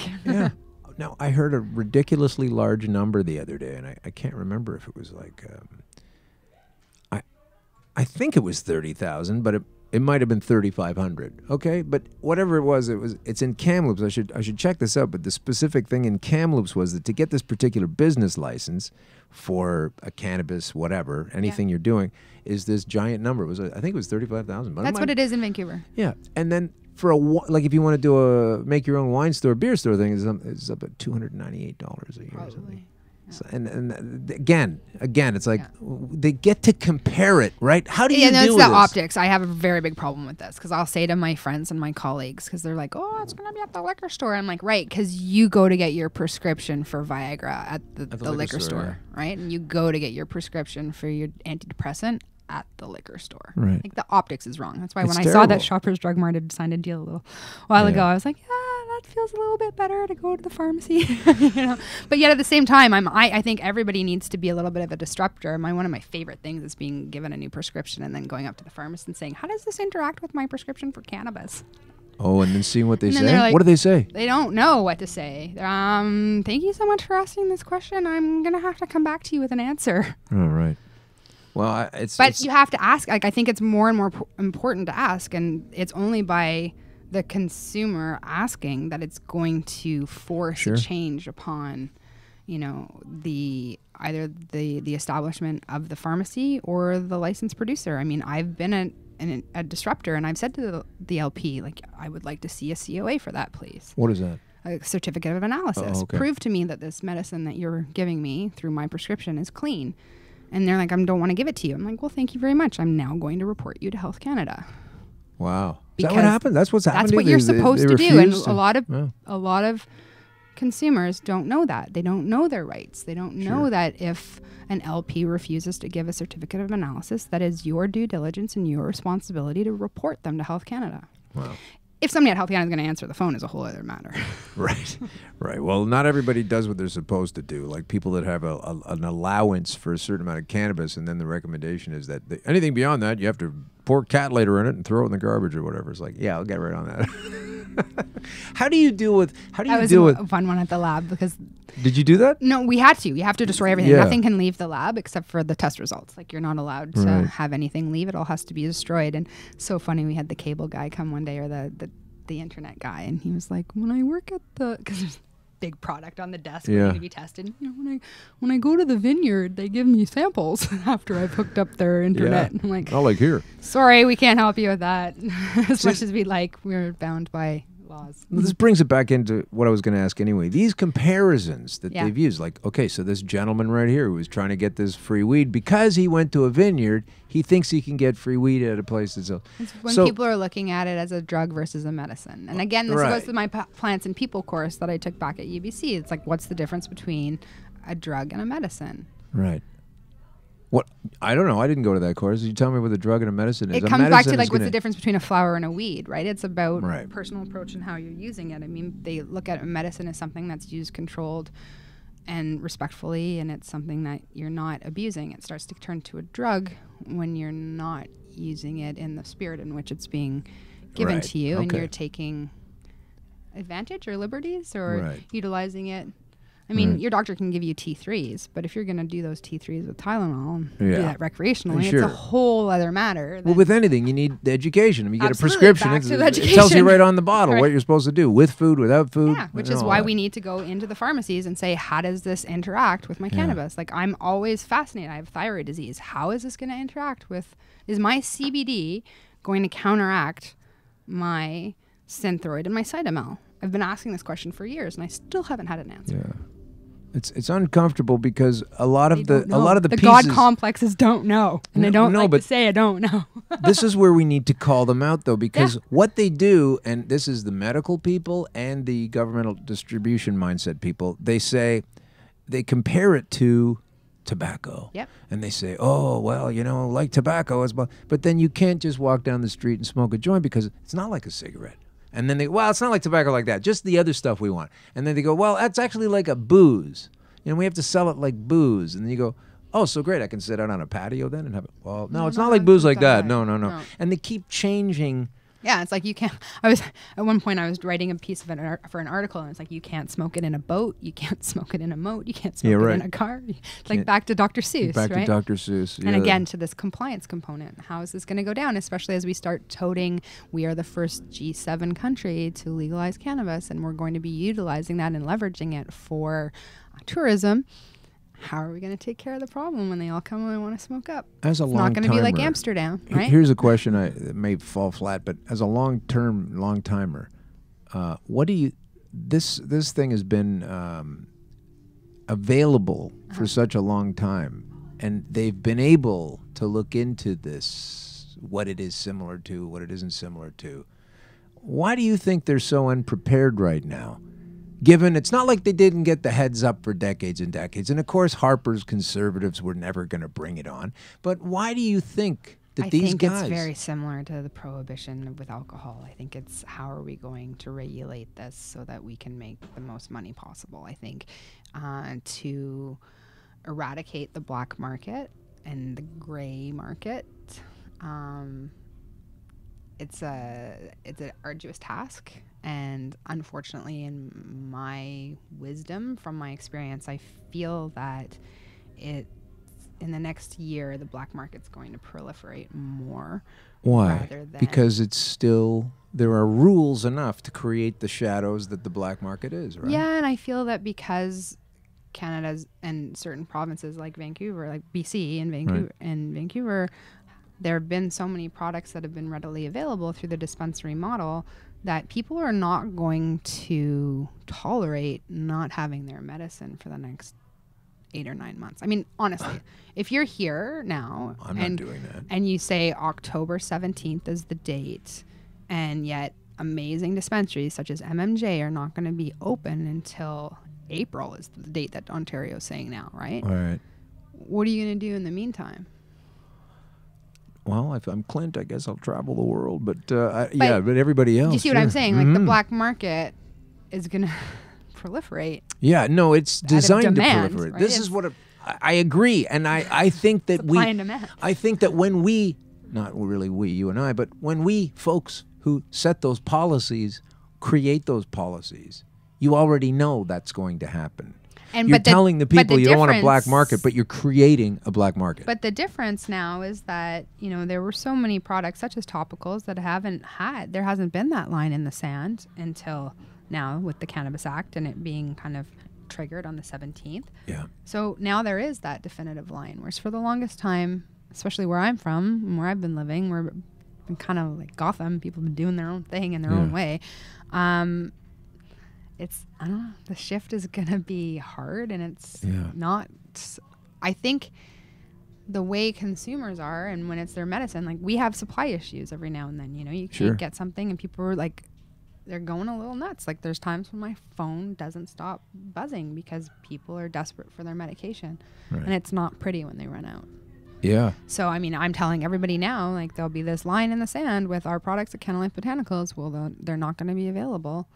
Now, I heard a ridiculously large number the other day, and I can't remember if it was like, I think it was 30,000, but it might have been 3,500. Okay, but whatever it was, it's in Kamloops. I should check this out. But the specific thing in Kamloops was that to get this particular business license for a cannabis, whatever, anything you're doing, is this giant number. I think it was 35,000. That's what it is in Vancouver. Yeah, and then for if you want to do make your own wine store, beer store thing, it's up at $298 a year or something. So, and again, it's like they get to compare it, right? How do you do it's this? the optics. I have a very big problem with this, because I'll say to my friends and my colleagues, because they're like, oh, it's going to be at the liquor store. I'm like, right, because you go to get your prescription for Viagra at the liquor store, right? And you go to get your prescription for your antidepressant at the liquor store. Right. Like, the optics is wrong. That's why when I saw that Shoppers Drug Mart had signed a deal a little while ago, I was like, that feels a little bit better to go to the pharmacy. But yet at the same time, I think everybody needs to be a little bit of a disruptor. One of my favorite things is being given a new prescription and then going up to the pharmacist and saying, how does this interact with my prescription for cannabis? Oh, and then seeing what they say? Like, what do they say? They don't know what to say. Thank you so much for asking this question. I'm going to have to come back to you with an answer. Oh, right. Well, you have to ask. Like, I think it's more and more important to ask, and it's only by the consumer asking that it's going to force a change upon, the establishment of the pharmacy or the licensed producer. I mean, I've been a disruptor, and I've said to the LP, like, I would like to see a COA for that, please. What is that? A certificate of analysis. Oh, okay. Prove to me that this medicine that you're giving me through my prescription is clean. And they're like, I don't want to give it to you. I'm like, well, thank you very much. I'm now going to report you to Health Canada. Wow. Is that what happened? That's what's happening? That's what you're supposed to do. And a lot of consumers don't know that. They don't know their rights. They don't know that if an LP refuses to give a certificate of analysis, that is your due diligence and your responsibility to report them to Health Canada. Wow. if somebody at Healthy Island is going to answer the phone is a whole other matter. Right, right. Well, not everybody does what they're supposed to do. Like people that have an allowance for a certain amount of cannabis, and then the recommendation is that anything beyond that, you have to pour cat litter in it and throw it in the garbage or whatever. It's like, yeah, I'll get right on that. How do you deal with? That was a fun one at the lab because. Did you do that? No, we had to. You have to destroy everything. Yeah. Nothing can leave the lab except for the test results. Like you're not allowed to have anything leave. It all has to be destroyed. And so funny, we had the cable guy come one day, or the internet guy, and he was like, when I work at because there's big product on the desk waiting to be tested. You know, when I go to the vineyard, they give me samples after I've hooked up their internet. And I'm like, oh, like here. Sorry, we can't help you with that. As much as we'd like, we're bound by laws. Well, this brings it back into what I was going to ask anyway. These comparisons that they've used, like, okay, so this gentleman right here who was trying to get this free weed because he went to a vineyard, he thinks he can get free weed at a place that's when people are looking at it as a drug versus a medicine. And again, this goes to my plants and people course that I took back at UBC. It's like, what's the difference between a drug and a medicine? Right. What? I don't know. I didn't go to that course. You tell me what a drug and a medicine is. It comes back to like what's the difference between a flower and a weed, right? It's about personal approach and how you're using it. I mean, they look at medicine as something that's used controlled and respectfully, and it's something that you're not abusing. It starts to turn to a drug when you're not using it in the spirit in which it's being given to you, and you're taking advantage or liberties or utilizing it. I mean, your doctor can give you T3s, but if you're going to do those T3s with Tylenol and do that recreationally, it's a whole other matter. Well, with anything, you need the education. I mean, you get a prescription. It tells you right on the bottle what you're supposed to do with food, without food. Yeah, which is why we need to go into the pharmacies and say, how does this interact with my cannabis? Like, I'm always fascinated. I have thyroid disease. How is this going to interact with, is my CBD going to counteract my Synthroid and my Cytomel? I've been asking this question for years, and I still haven't had an answer. Yeah. It's uncomfortable because a lot of the pieces, God complexes don't know, and they don't like to say I don't know. This is where we need to call them out, though, because what they do, and this is the medical people and the governmental distribution mindset people, they say they compare it to tobacco. Yep. And they say, oh, well, you know, like tobacco is, but then you can't just walk down the street and smoke a joint because it's not like a cigarette. And then they, well, it's not like tobacco like that, just the other stuff we want. And then they go, well, that's actually like a booze. You know, we have to sell it like booze. And then you go, oh, so great, I can sit out on a patio then and have it. Well, no, it's not like booze like that. No. And they keep changing. Yeah, it's like you can't. At one point I was writing a piece of for an article, and it's like you can't smoke it in a boat, you can't smoke it in a moat, you can't smoke it in a car. It's like back to Dr. Seuss, Back to Dr. Seuss. And again, to this compliance component, how is this going to go down? Especially as we start toting, we are the first G7 country to legalize cannabis, and we're going to be utilizing that and leveraging it for tourism. How are we going to take care of the problem when they all come and want to smoke up? It's not going to be like Amsterdam, right? Here's a question that may fall flat, but as a long timer, what do you? This thing has been available for such a long time, and they've been able to look into this, what it is similar to, what it isn't similar to. Why do you think they're so unprepared right now? Given it's not like they didn't get the heads up for decades and decades. And, of course, Harper's conservatives were never going to bring it on. But why do you think that these guys... I think it's very similar to the prohibition with alcohol. I think it's how are we going to regulate this so that we can make the most money possible. I think to eradicate the black market and the gray market, it's an arduous task. And unfortunately, in my wisdom, from my experience, I feel that in the next year, the black market's going to proliferate more. Why? Because it's still, there are rules enough to create the shadows that the black market is, right? Yeah, and I feel that because Canada's and certain provinces like Vancouver, like BC and Vancouver, there have been so many products that have been readily available through the dispensary model that people are not going to tolerate not having their medicine for the next 8 or 9 months. I mean, honestly, if you're here now not doing that. And you say October 17th is the date, and yet amazing dispensaries such as MMJ are not going to be open until April is the date that Ontario is saying now, right? All right. What are you going to do in the meantime? Well, if I'm Clint, I guess I'll travel the world. But everybody else. You see what I'm saying? Like the black market is going to proliferate. Yeah, no, it's designed demand, to proliferate. Right? This is what I agree, and I think that supply and demand. I think that when we, not really we, you and I, but when we folks who set those policies create those policies, you already know that's going to happen. And you're telling the people you don't want a black market, but you're creating a black market. But the difference now is that, there were so many products such as topicals that there hasn't been that line in the sand until now with the Cannabis Act and it being kind of triggered on the 17th. Yeah. So now there is that definitive line, whereas for the longest time, especially where I'm from and where I've been living, we're kind of like Gotham, people have been doing their own thing in their own way. I don't know, the shift is going to be hard and it's not, I think the way consumers are and when it's their medicine, like we have supply issues every now and then, you can't get something and people are like, they're going a little nuts. Like there's times when my phone doesn't stop buzzing because people are desperate for their medication and it's not pretty when they run out. Yeah. So, I mean, I'm telling everybody now, like there'll be this line in the sand with our products at Cannalife Botanicals. Well, they're not going to be available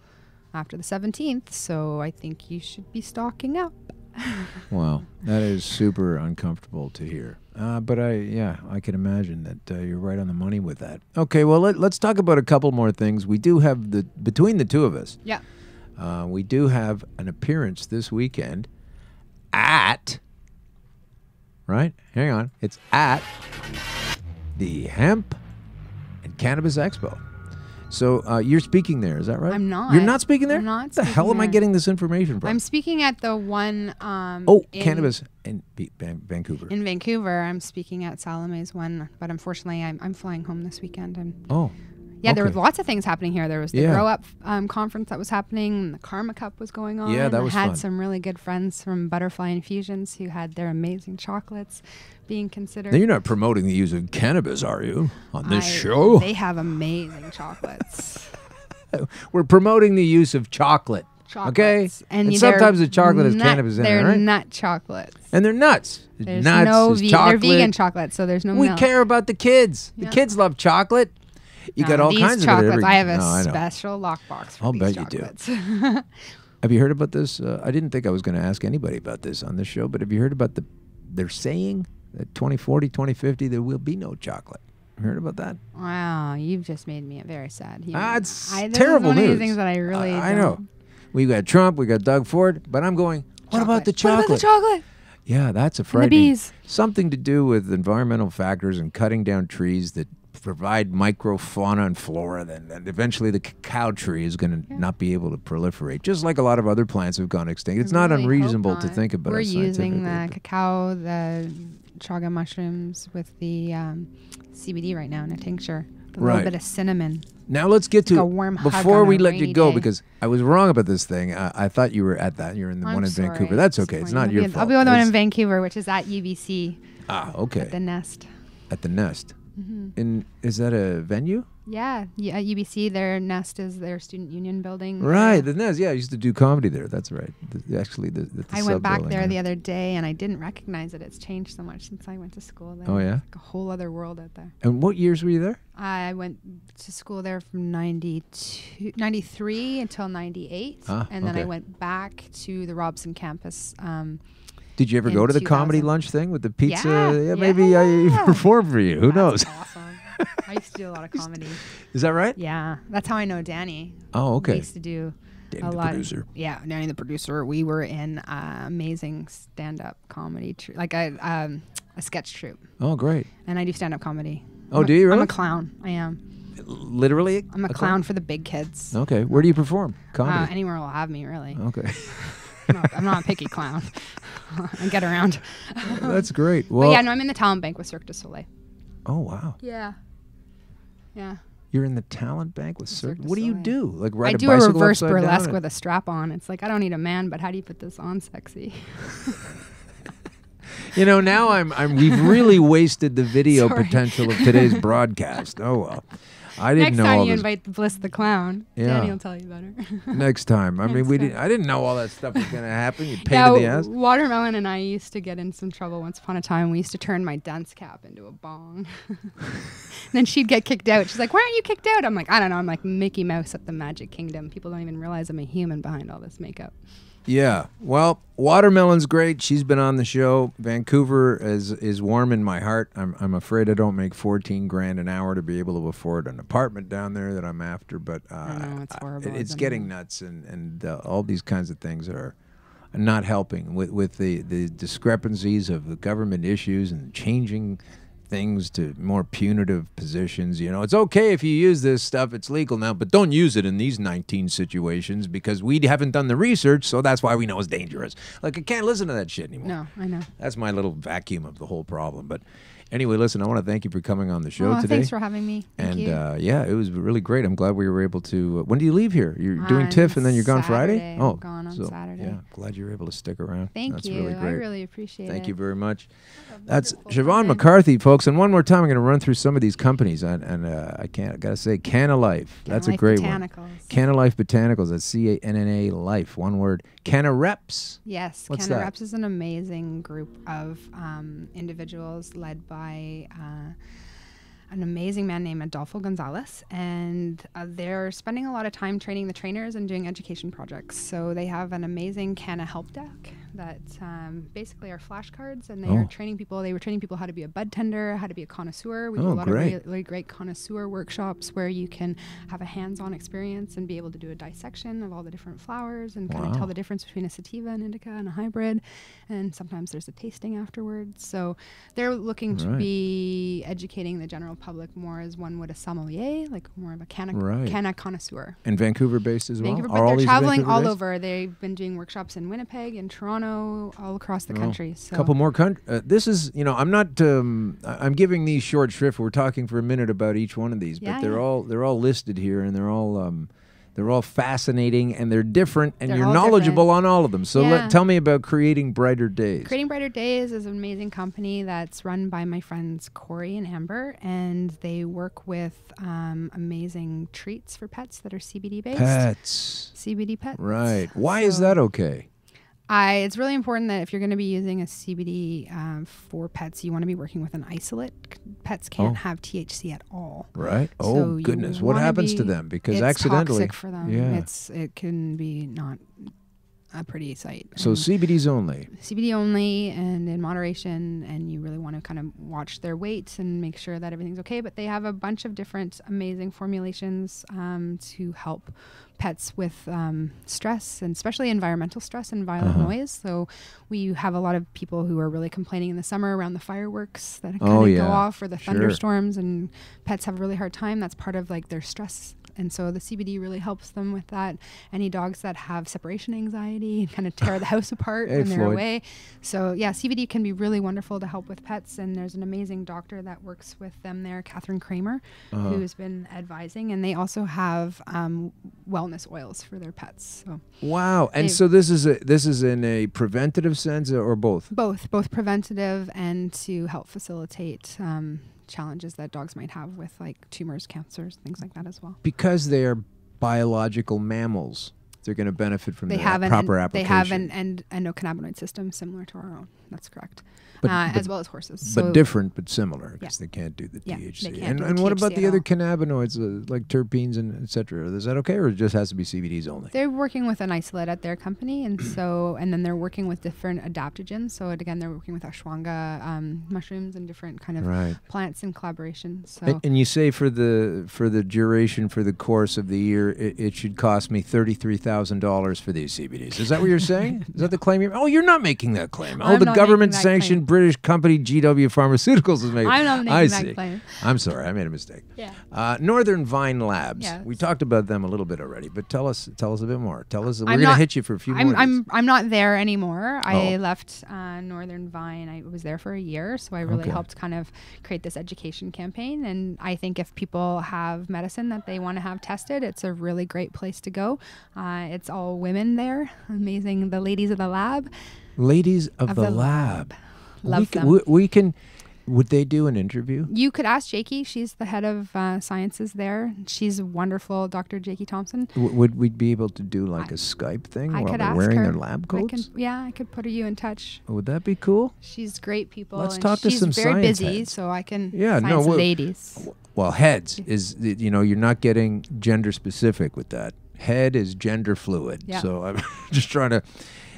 after the 17th, so I think you should be stocking up. Wow, that is super uncomfortable to hear. But I can imagine that you're right on the money with that. Okay, well, let's talk about a couple more things. We do have between the two of us. Yeah. We do have an appearance this weekend at, right? Hang on. It's at the Hemp and Cannabis Expo. So you're speaking there, is that right? I'm not. You're not speaking there? I'm not. What the hell am I getting this information from? I'm speaking at the one. Cannabis in Vancouver. In Vancouver, I'm speaking at Salome's one, but unfortunately, I'm flying home this weekend. And there were lots of things happening here. There was the Grow Up conference that was happening. And the Karma Cup was going on. Yeah, that was fun. I had some really good friends from Butterfly Infusions who had their amazing chocolates being considered. Now, you're not promoting the use of cannabis, are you, on this show? They have amazing chocolates. We're promoting the use of chocolate. Okay? And sometimes the chocolate has cannabis in it, right? They're nut chocolates. And they're nuts. There's nuts, they're vegan chocolate, so there's no We milk. care about the kids. The kids love chocolate. You got all kinds of chocolates. I have a special lockbox for these chocolates. You do. Have you heard about this? I didn't think I was going to ask anybody about this on this show, but have you heard about they're saying that 2040, 2050, there will be no chocolate. Heard about that? Wow, you've just made me very sad. It's terrible news. One of the things that I really I know. We got Trump, we got Doug Ford, but I'm going, what about the chocolate? What about the chocolate? Yeah, that's a frightening. And the bees. Something to do with environmental factors and cutting down trees that provide microfauna and flora, then eventually the cacao tree is going to not be able to proliferate, just like a lot of other plants have gone extinct. It's not unreasonable to think about it. We're using the cacao, the chaga mushrooms with the CBD right now in a tincture. A little bit of cinnamon. Now let's get to a warm hug before on we a let you rainy go day. Because I was wrong about this thing. I thought you were at that. You're in the one in Vancouver. That's okay. It's not your fault. I'll be the one in Vancouver, which is at UBC. Ah, okay. At the Nest. At the Nest. And is that a venue? Yeah, at UBC, their Nest is their student union building. Right, the Nest. Yeah, I used to do comedy there. That's right. I went back there the other day, and I didn't recognize it. It's changed so much since I went to school there. Oh, yeah? It's like a whole other world out there. And what years were you there? I went to school there from 93 until 98. And then I went back to the Robson campus. Did you ever go to the comedy lunch thing with the pizza? Yeah, maybe I performed for you. Who knows? Awesome. I used to do a lot of comedy. Is that right? Yeah. That's how I know Danny. Oh, okay. We used to do Danny the producer. Yeah, Danny the producer. We were in amazing stand-up comedy, like a sketch troupe. Oh, great. And I do stand-up comedy. Oh, do you really? I'm a clown. I am. Literally? I'm a clown for the big kids. Okay. Where do you perform? Comedy? Anywhere will have me, really. Okay. I'm not a picky clown. I get around. That's great. Well, but yeah, no, I'm in the talent bank with Cirque du Soleil. Oh, wow. Yeah. Yeah. You're in the talent bank with Cirque? What do you do? Like ride I a do bicycle a reverse upside burlesque down with a strap on. It's like, I don't need a man, but how do you put this on sexy? You know, now we've really wasted the video potential of today's broadcast. Oh, well. I didn't know all this. Next time you invite Bliss the clown, Danny will tell you better. Next time. I mean, I didn't know all that stuff was going to happen. You pain in the ass. Watermelon and I used to get in some trouble once upon a time. We used to turn my dunce cap into a bong. And then she'd get kicked out. She's like, why aren't you kicked out? I'm like, I don't know. I'm like Mickey Mouse at the Magic Kingdom. People don't even realize I'm a human behind all this makeup. Yeah. Well, Watermelon's great. She's been on the show. Vancouver is warm in my heart. I'm afraid I don't make $14,000 an hour to be able to afford an apartment down there that I'm after. But I know, it's horrible. It's getting nuts, and all these kinds of things are not helping with the discrepancies of the government issues and changing things to more punitive positions. You know, it's okay if you use this stuff, it's legal now, but don't use it in these 19 situations because we haven't done the research, so that's why we know it's dangerous. Like, I can't listen to that shit anymore. No, I know. That's my little vacuum of the whole problem. But anyway, listen, I want to thank you for coming on the show today. Thanks for having me. Thank you. Yeah, it was really great. I'm glad we were able to. When do you leave here? You're doing TIFF and then you're gone Friday? Oh, gone on Saturday. Yeah, glad you were able to stick around. Thank you. Really great. I really appreciate it. Thank you very much. That's Siobhan McCarthy, folks. And one more time, I'm going to run through some of these companies. I gotta say, Cannalife. That's a great one. Cannalife Botanicals. That's CANNA Life. One word. CannaReps. Yes, CannaReps is an amazing group of individuals led by an amazing man named Adolfo Gonzalez, and they're spending a lot of time training the trainers and doing education projects. So they have an amazing Canna help deck that basically are flashcards, and they are training people. They were training people how to be a bud tender, how to be a connoisseur. We do a lot of really great connoisseur workshops where you can have a hands-on experience and be able to do a dissection of all the different flowers and kind of tell the difference between a sativa, an indica, and a hybrid. And sometimes there's a tasting afterwards. So they're looking to be educating the general public more as one would a sommelier, like more of a canna connoisseur. And Vancouver-based as well? But they're traveling all over. They've been doing workshops in Winnipeg, in Toronto, all across the country. So. A couple more countries. This is, I'm not. I'm giving these short shrift. We're talking for a minute about each one of these, but they're all listed here, and they're all fascinating, and they're different, and you're knowledgeable on all of them. So tell me about Creating Brighter Days. Creating Brighter Days is an amazing company that's run by my friends Corey and Amber, and they work with amazing treats for pets that are CBD based. CBD pets. Right. Why is that okay? It's really important that if you're going to be using a CBD for pets, you want to be working with an isolate. Pets can't have THC at all. Right. So goodness. What happens to them? Because accidentally. It's toxic for them. Yeah. It can be not a pretty sight. So CBD's only. CBD only and in moderation, and you really want to kind of watch their weight and make sure that everything's okay. But they have a bunch of different amazing formulations to help pets with stress, and especially environmental stress and violent noise. So we have a lot of people who are really complaining in the summer around the fireworks that kind of go off, or the thunderstorms, and pets have a really hard time. That's part of like their stress. And so the CBD really helps them with that. Any dogs that have separation anxiety kind of tear the house apart when they're away. So yeah, CBD can be really wonderful to help with pets. And there's an amazing doctor that works with them there, Catherine Kramer, who's been advising. And they also have wellness oils for their pets. So wow. And so this is in a preventative sense, or both? Both preventative and to help facilitate challenges that dogs might have with like tumors, cancers, things like that as well. Because they are biological mammals, they're going to benefit from the proper application. They have an endocannabinoid system similar to our own. That's correct. But as well as horses. But different, but similar, because they can't do the THC. And what about the other cannabinoids, like terpenes and et cetera? Is that okay, or it just has to be CBDs only? They're working with an isolate at their company, and then they're working with different adaptogens. So again, they're working with ashwagandha mushrooms and different kind of plants in collaboration. So and you say for the duration, for the course of the year, it should cost me $33,000 for these CBDs. Is that what you're saying? Is that the claim? You're not making that claim. The government-sanctioned British company GW Pharmaceuticals is making. I'm not making that claim. I'm sorry, I made a mistake. Yeah. Northern Vine Labs. Yes. We talked about them a little bit already, but tell us a bit more. Tell us. We're going to hit you for a few more. I'm not there anymore. I left Northern Vine. I was there for a year, so I really helped kind of create this education campaign. And I think if people have medicine that they want to have tested, it's a really great place to go. It's all women there. Amazing. The ladies of the lab. Ladies of the lab. Love them. We can, Would they do an interview? You could ask Jakey. She's the head of sciences there. She's wonderful, Dr. Jakey Thompson. Would we be able to do like a Skype thing while they're wearing their lab coats? I could put you in touch. Would that be cool? She's great people. Let's talk to some science She's very busy, heads. So I can find some ladies. Well, heads is, you know, you're not getting gender specific with that. Head is gender fluid. Yeah. So I'm just trying to...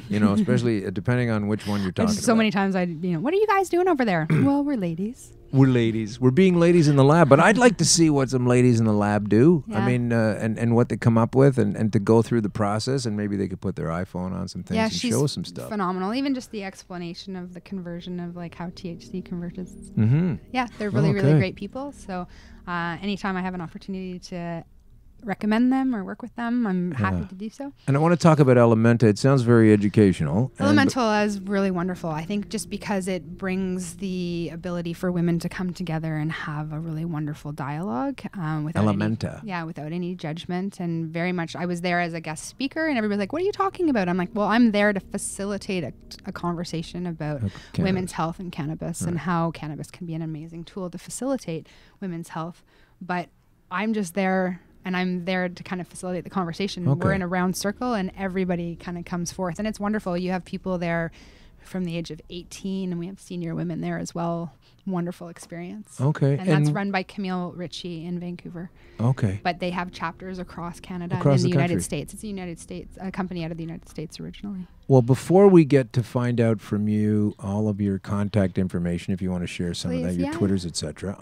You know, especially depending on which one you're talking about. So many times what are you guys doing over there? Well, we're ladies. We're ladies. We're being ladies in the lab. But I'd like to see what some ladies in the lab do. Yeah. I mean, and what they come up with and to go through the process. And maybe they could put their iPhone on some things and show some stuff. Phenomenal. Even just the explanation of the conversion of like how THC converts. Mm-hmm. Yeah, they're really, really great people. So anytime I have an opportunity to recommend them or work with them, I'm happy to do so. And I want to talk about Elementa. It sounds very educational. Elemental is really wonderful. I think just because it brings the ability for women to come together and have a really wonderful dialogue without any judgment. And very much, I was there as a guest speaker and everybody's like, what are you talking about? I'm like, well, I'm there to facilitate a conversation about women's health and cannabis and how cannabis can be an amazing tool to facilitate women's health. But I'm just there... And I'm there to kind of facilitate the conversation. Okay. We're in a round circle and everybody kind of comes forth. And it's wonderful. You have people there from the age of 18 and we have senior women there as well. Wonderful experience. Okay. And that's run by Camille Ritchie in Vancouver. Okay. But they have chapters across Canada and in the United States. It's a company out of the United States originally. Well, before we get to find out from you all of your contact information, if you want to share some of that, your Twitters, etc.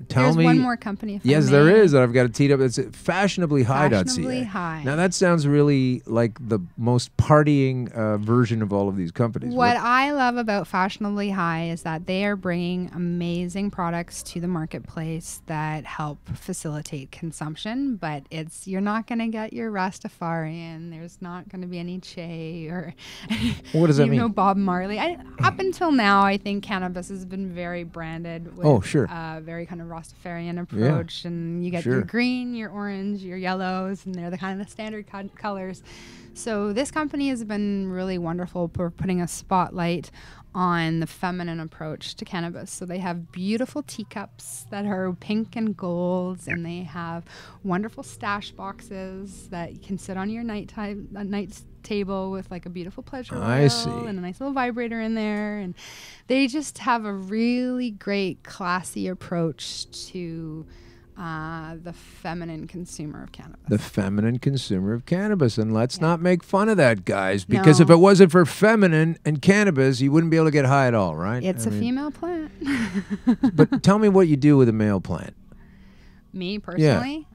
There's one more company. Yes, there is. That I've got to teed up. It's fashionablyhigh.ca. Fashionably High. Now that sounds really like the most partying version of all of these companies. What I love about Fashionably High is that they are bringing amazing products to the marketplace that help facilitate consumption. But you're not going to get your Rastafarian. There's not going to be any Che or. What does that mean? Bob Marley. Up until now, I think cannabis has been very branded with very kind of Rastafarian approach. Yeah. And you get your green, your orange, your yellows, and they're the kind of the standard colors. So this company has been really wonderful for putting a spotlight on the feminine approach to cannabis. So they have beautiful teacups that are pink and golds, and they have wonderful stash boxes that you can sit on your night table with like a beautiful pleasure oil and a nice little vibrator in there. And they just have a really great classy approach to the feminine consumer of cannabis. The feminine consumer of cannabis. And let's not make fun of that, guys, because if it wasn't for feminine and cannabis, you wouldn't be able to get high at all, right? It's a female plant. But tell me what you do with a male plant. Me, personally?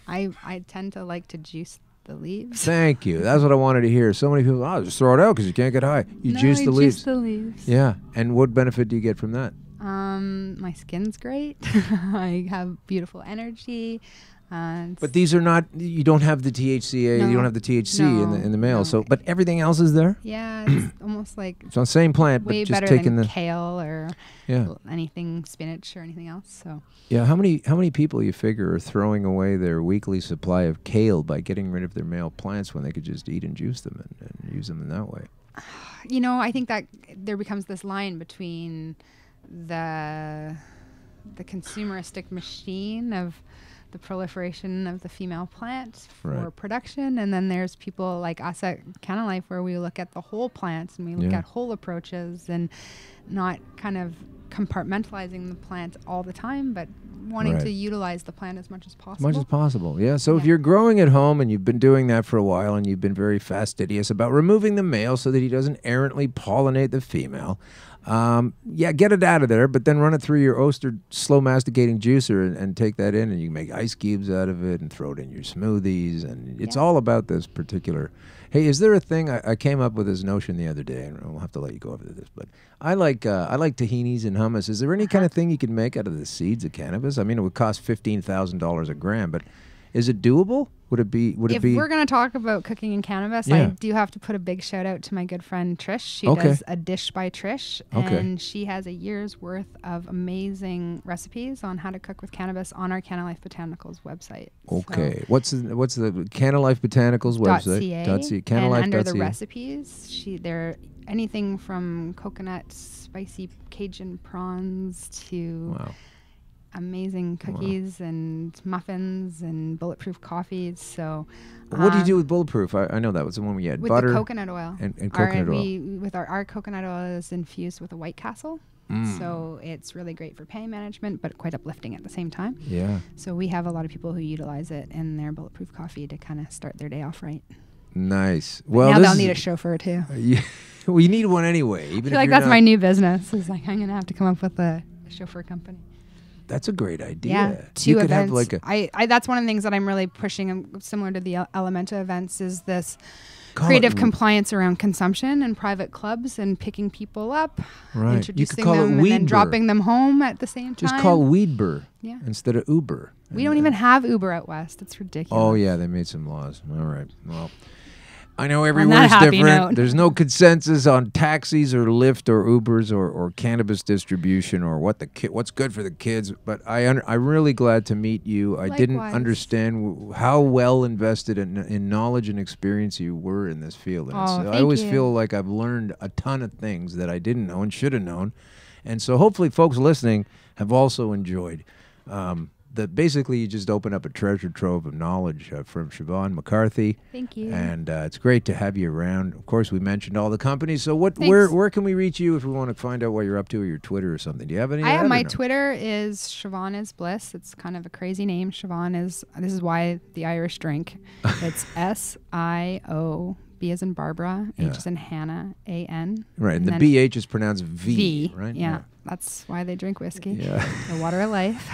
Yeah. I tend to like to juice the leaves. Thank you. That's what I wanted to hear. So many people, just throw it out because you can't get high. You juice the leaves. Juice the leaves. Yeah. And what benefit do you get from that? My skin's great. I have beautiful energy. But these are not. You don't have the THCA. You don't have the THC in the male. So, but everything else is there. Yeah, it's almost like it's on the same plant, way but just better taking than kale or anything spinach or anything else. So yeah, how many people you figure are throwing away their weekly supply of kale by getting rid of their male plants when they could just eat and juice them and use them in that way? You know, I think that there becomes this line between the consumeristic machine of the proliferation of the female plant for production, and then there's people like us at Cannalife where we look at the whole plants and we look at whole approaches and not kind of compartmentalizing the plant all the time, but wanting to utilize the plant as much as possible. As much as possible, yeah. So if you're growing at home and you've been doing that for a while and you've been very fastidious about removing the male so that he doesn't errantly pollinate the female, get it out of there, but then run it through your Oster slow masticating juicer and take that in, and you can make ice cubes out of it and throw it in your smoothies, and it's all about this particular. Hey, is there a thing I came up with this notion the other day, and we'll have to let you go over this, but I like tahinis and hummus. Is there any kind of thing you can make out of the seeds of cannabis? I mean, it would cost $15,000 a gram, but Is it doable? Would it be? If we're going to talk about cooking and cannabis, I do have to put a big shout out to my good friend Trish. She does A Dish by Trish, and she has a year's worth of amazing recipes on how to cook with cannabis on our Cannalife Botanicals website. Okay, so what's the Cannalife Botanicals website? .ca. Cannalife. And under the recipes, they're anything from coconut spicy Cajun prawns to amazing cookies and muffins and bulletproof coffees. So, what do you do with bulletproof? I know that was the one we had with butter, the coconut oil, and coconut oil. Our coconut oil is infused with a White Castle, so it's really great for pain management, but quite uplifting at the same time. Yeah. So we have a lot of people who utilize it in their bulletproof coffee to kind of start their day off right. Nice. Well, now they'll need a chauffeur too. Yeah. Well, you need one anyway. Even I feel like that's my new business. It's like I'm gonna have to come up with a chauffeur company. That's a great idea. Yeah, 2 events. Could have I that's one of the things that I'm really pushing, similar to the Elementa events, is this creative compliance around consumption and private clubs and picking people up, introducing them, and then dropping them home at the same time. Just call Weedber instead of Uber. We don't even have Uber out west. It's ridiculous. Oh, yeah, they made some laws. All right. Well, I know everywhere's different. There's no consensus on taxis or Lyft or Ubers or cannabis distribution or what's good for the kids. But I'm really glad to meet you. I didn't understand how well invested in knowledge and experience you were in this field. And I always feel like I've learned a ton of things that I didn't know and should have known. And so hopefully folks listening have also enjoyed basically you just open up a treasure trove of knowledge from Siobhan McCarthy. Thank you. And it's great to have you around. Of course, we mentioned all the companies. So where can we reach you if we want to find out what you're up to, or your Twitter or something? Do you have any? My Twitter is Siobhan is Bliss. It's kind of a crazy name. Siobhan is, this is why the Irish drink. It's SIO. B as in Barbara, H as in Hannah, A-N. Right, and the BH is pronounced V, right? Yeah, that's why they drink whiskey. Yeah. The water of life.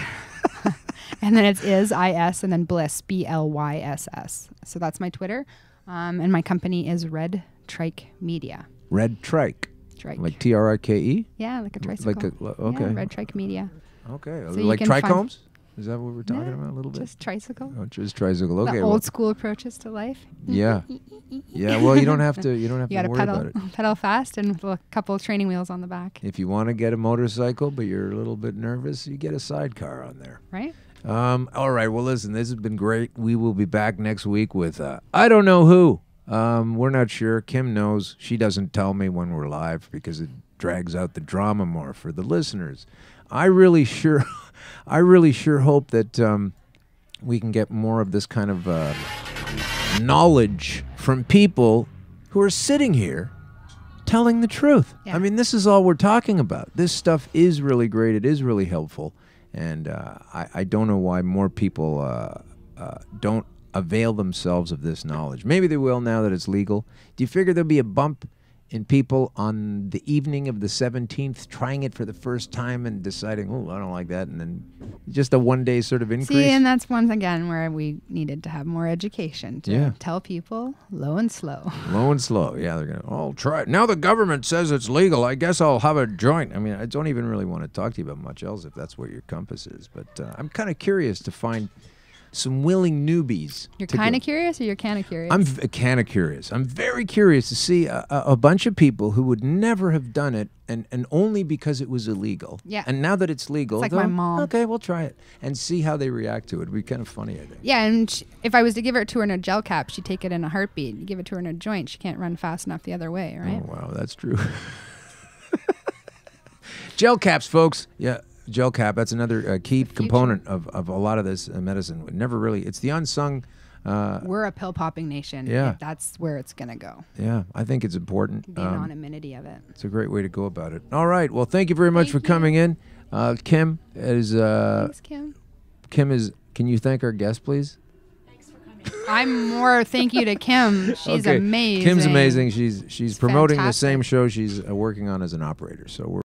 And then it's I-S, and then Bliss, B-L-Y-S-S. So that's my Twitter. And my company is Red Trike Media. Red Trike? Trike. Like T-R-I-K-E? Yeah, like a tricycle. Okay. Yeah, Red Trike Media. Okay, so like trichomes? Is that what we're talking about a little bit? Just tricycle. Oh, just tricycle. Okay. The old school approaches to life. Yeah. Yeah. Well, you don't have to. You don't have to worry about it. Pedal fast and with a couple of training wheels on the back. If you want to get a motorcycle, but you're a little bit nervous, you get a sidecar on there. Right. All right. Well, listen. This has been great. We will be back next week with I don't know who. We're not sure. Kim knows. She doesn't tell me when we're live because it drags out the drama more for the listeners. I really sure hope that we can get more of this kind of knowledge from people who are sitting here telling the truth. Yeah. I mean, this is all we're talking about. This stuff is really great. It is really helpful. And I don't know why more people don't avail themselves of this knowledge. Maybe they will now that it's legal. Do you figure there'll be a bump in people on the evening of the 17th trying it for the first time and deciding, oh, I don't like that, and then just a one-day sort of increase? See, and that's once again where we needed to have more education to tell people low and slow. Low and slow, yeah. They're going to, I'll try it. Now the government says it's legal. I guess I'll have a joint. I mean, I don't even really want to talk to you about much else if that's what your compass is, but I'm kind of curious to find some willing newbies. You're kind of curious, or you're kind of curious? I'm kind of curious. I'm very curious to see a bunch of people who would never have done it, and only because it was illegal. Yeah. And now that it's legal, it's like my mom. Okay, we'll try it and see how they react to it. It'd be kind of funny, I think. Yeah, and if I was to give it to her in a gel cap, she'd take it in a heartbeat. You give it to her in a joint, she can't run fast enough the other way, right? Oh, wow, that's true. Gel caps, folks. Yeah. Gel cap, that's another key component of a lot of this medicine. Never really, it's the unsung. We're a pill popping nation. Yeah. That's where it's going to go. Yeah, I think it's important. The anonymity of it. It's a great way to go about it. All right, well, thank you very much for coming in. Kim is... Thanks, Kim. Kim is, can you thank our guest, please? Thanks for coming. I'm more thank you to Kim. She's amazing. Kim's amazing. She's promoting the same show she's working on as an operator, so we're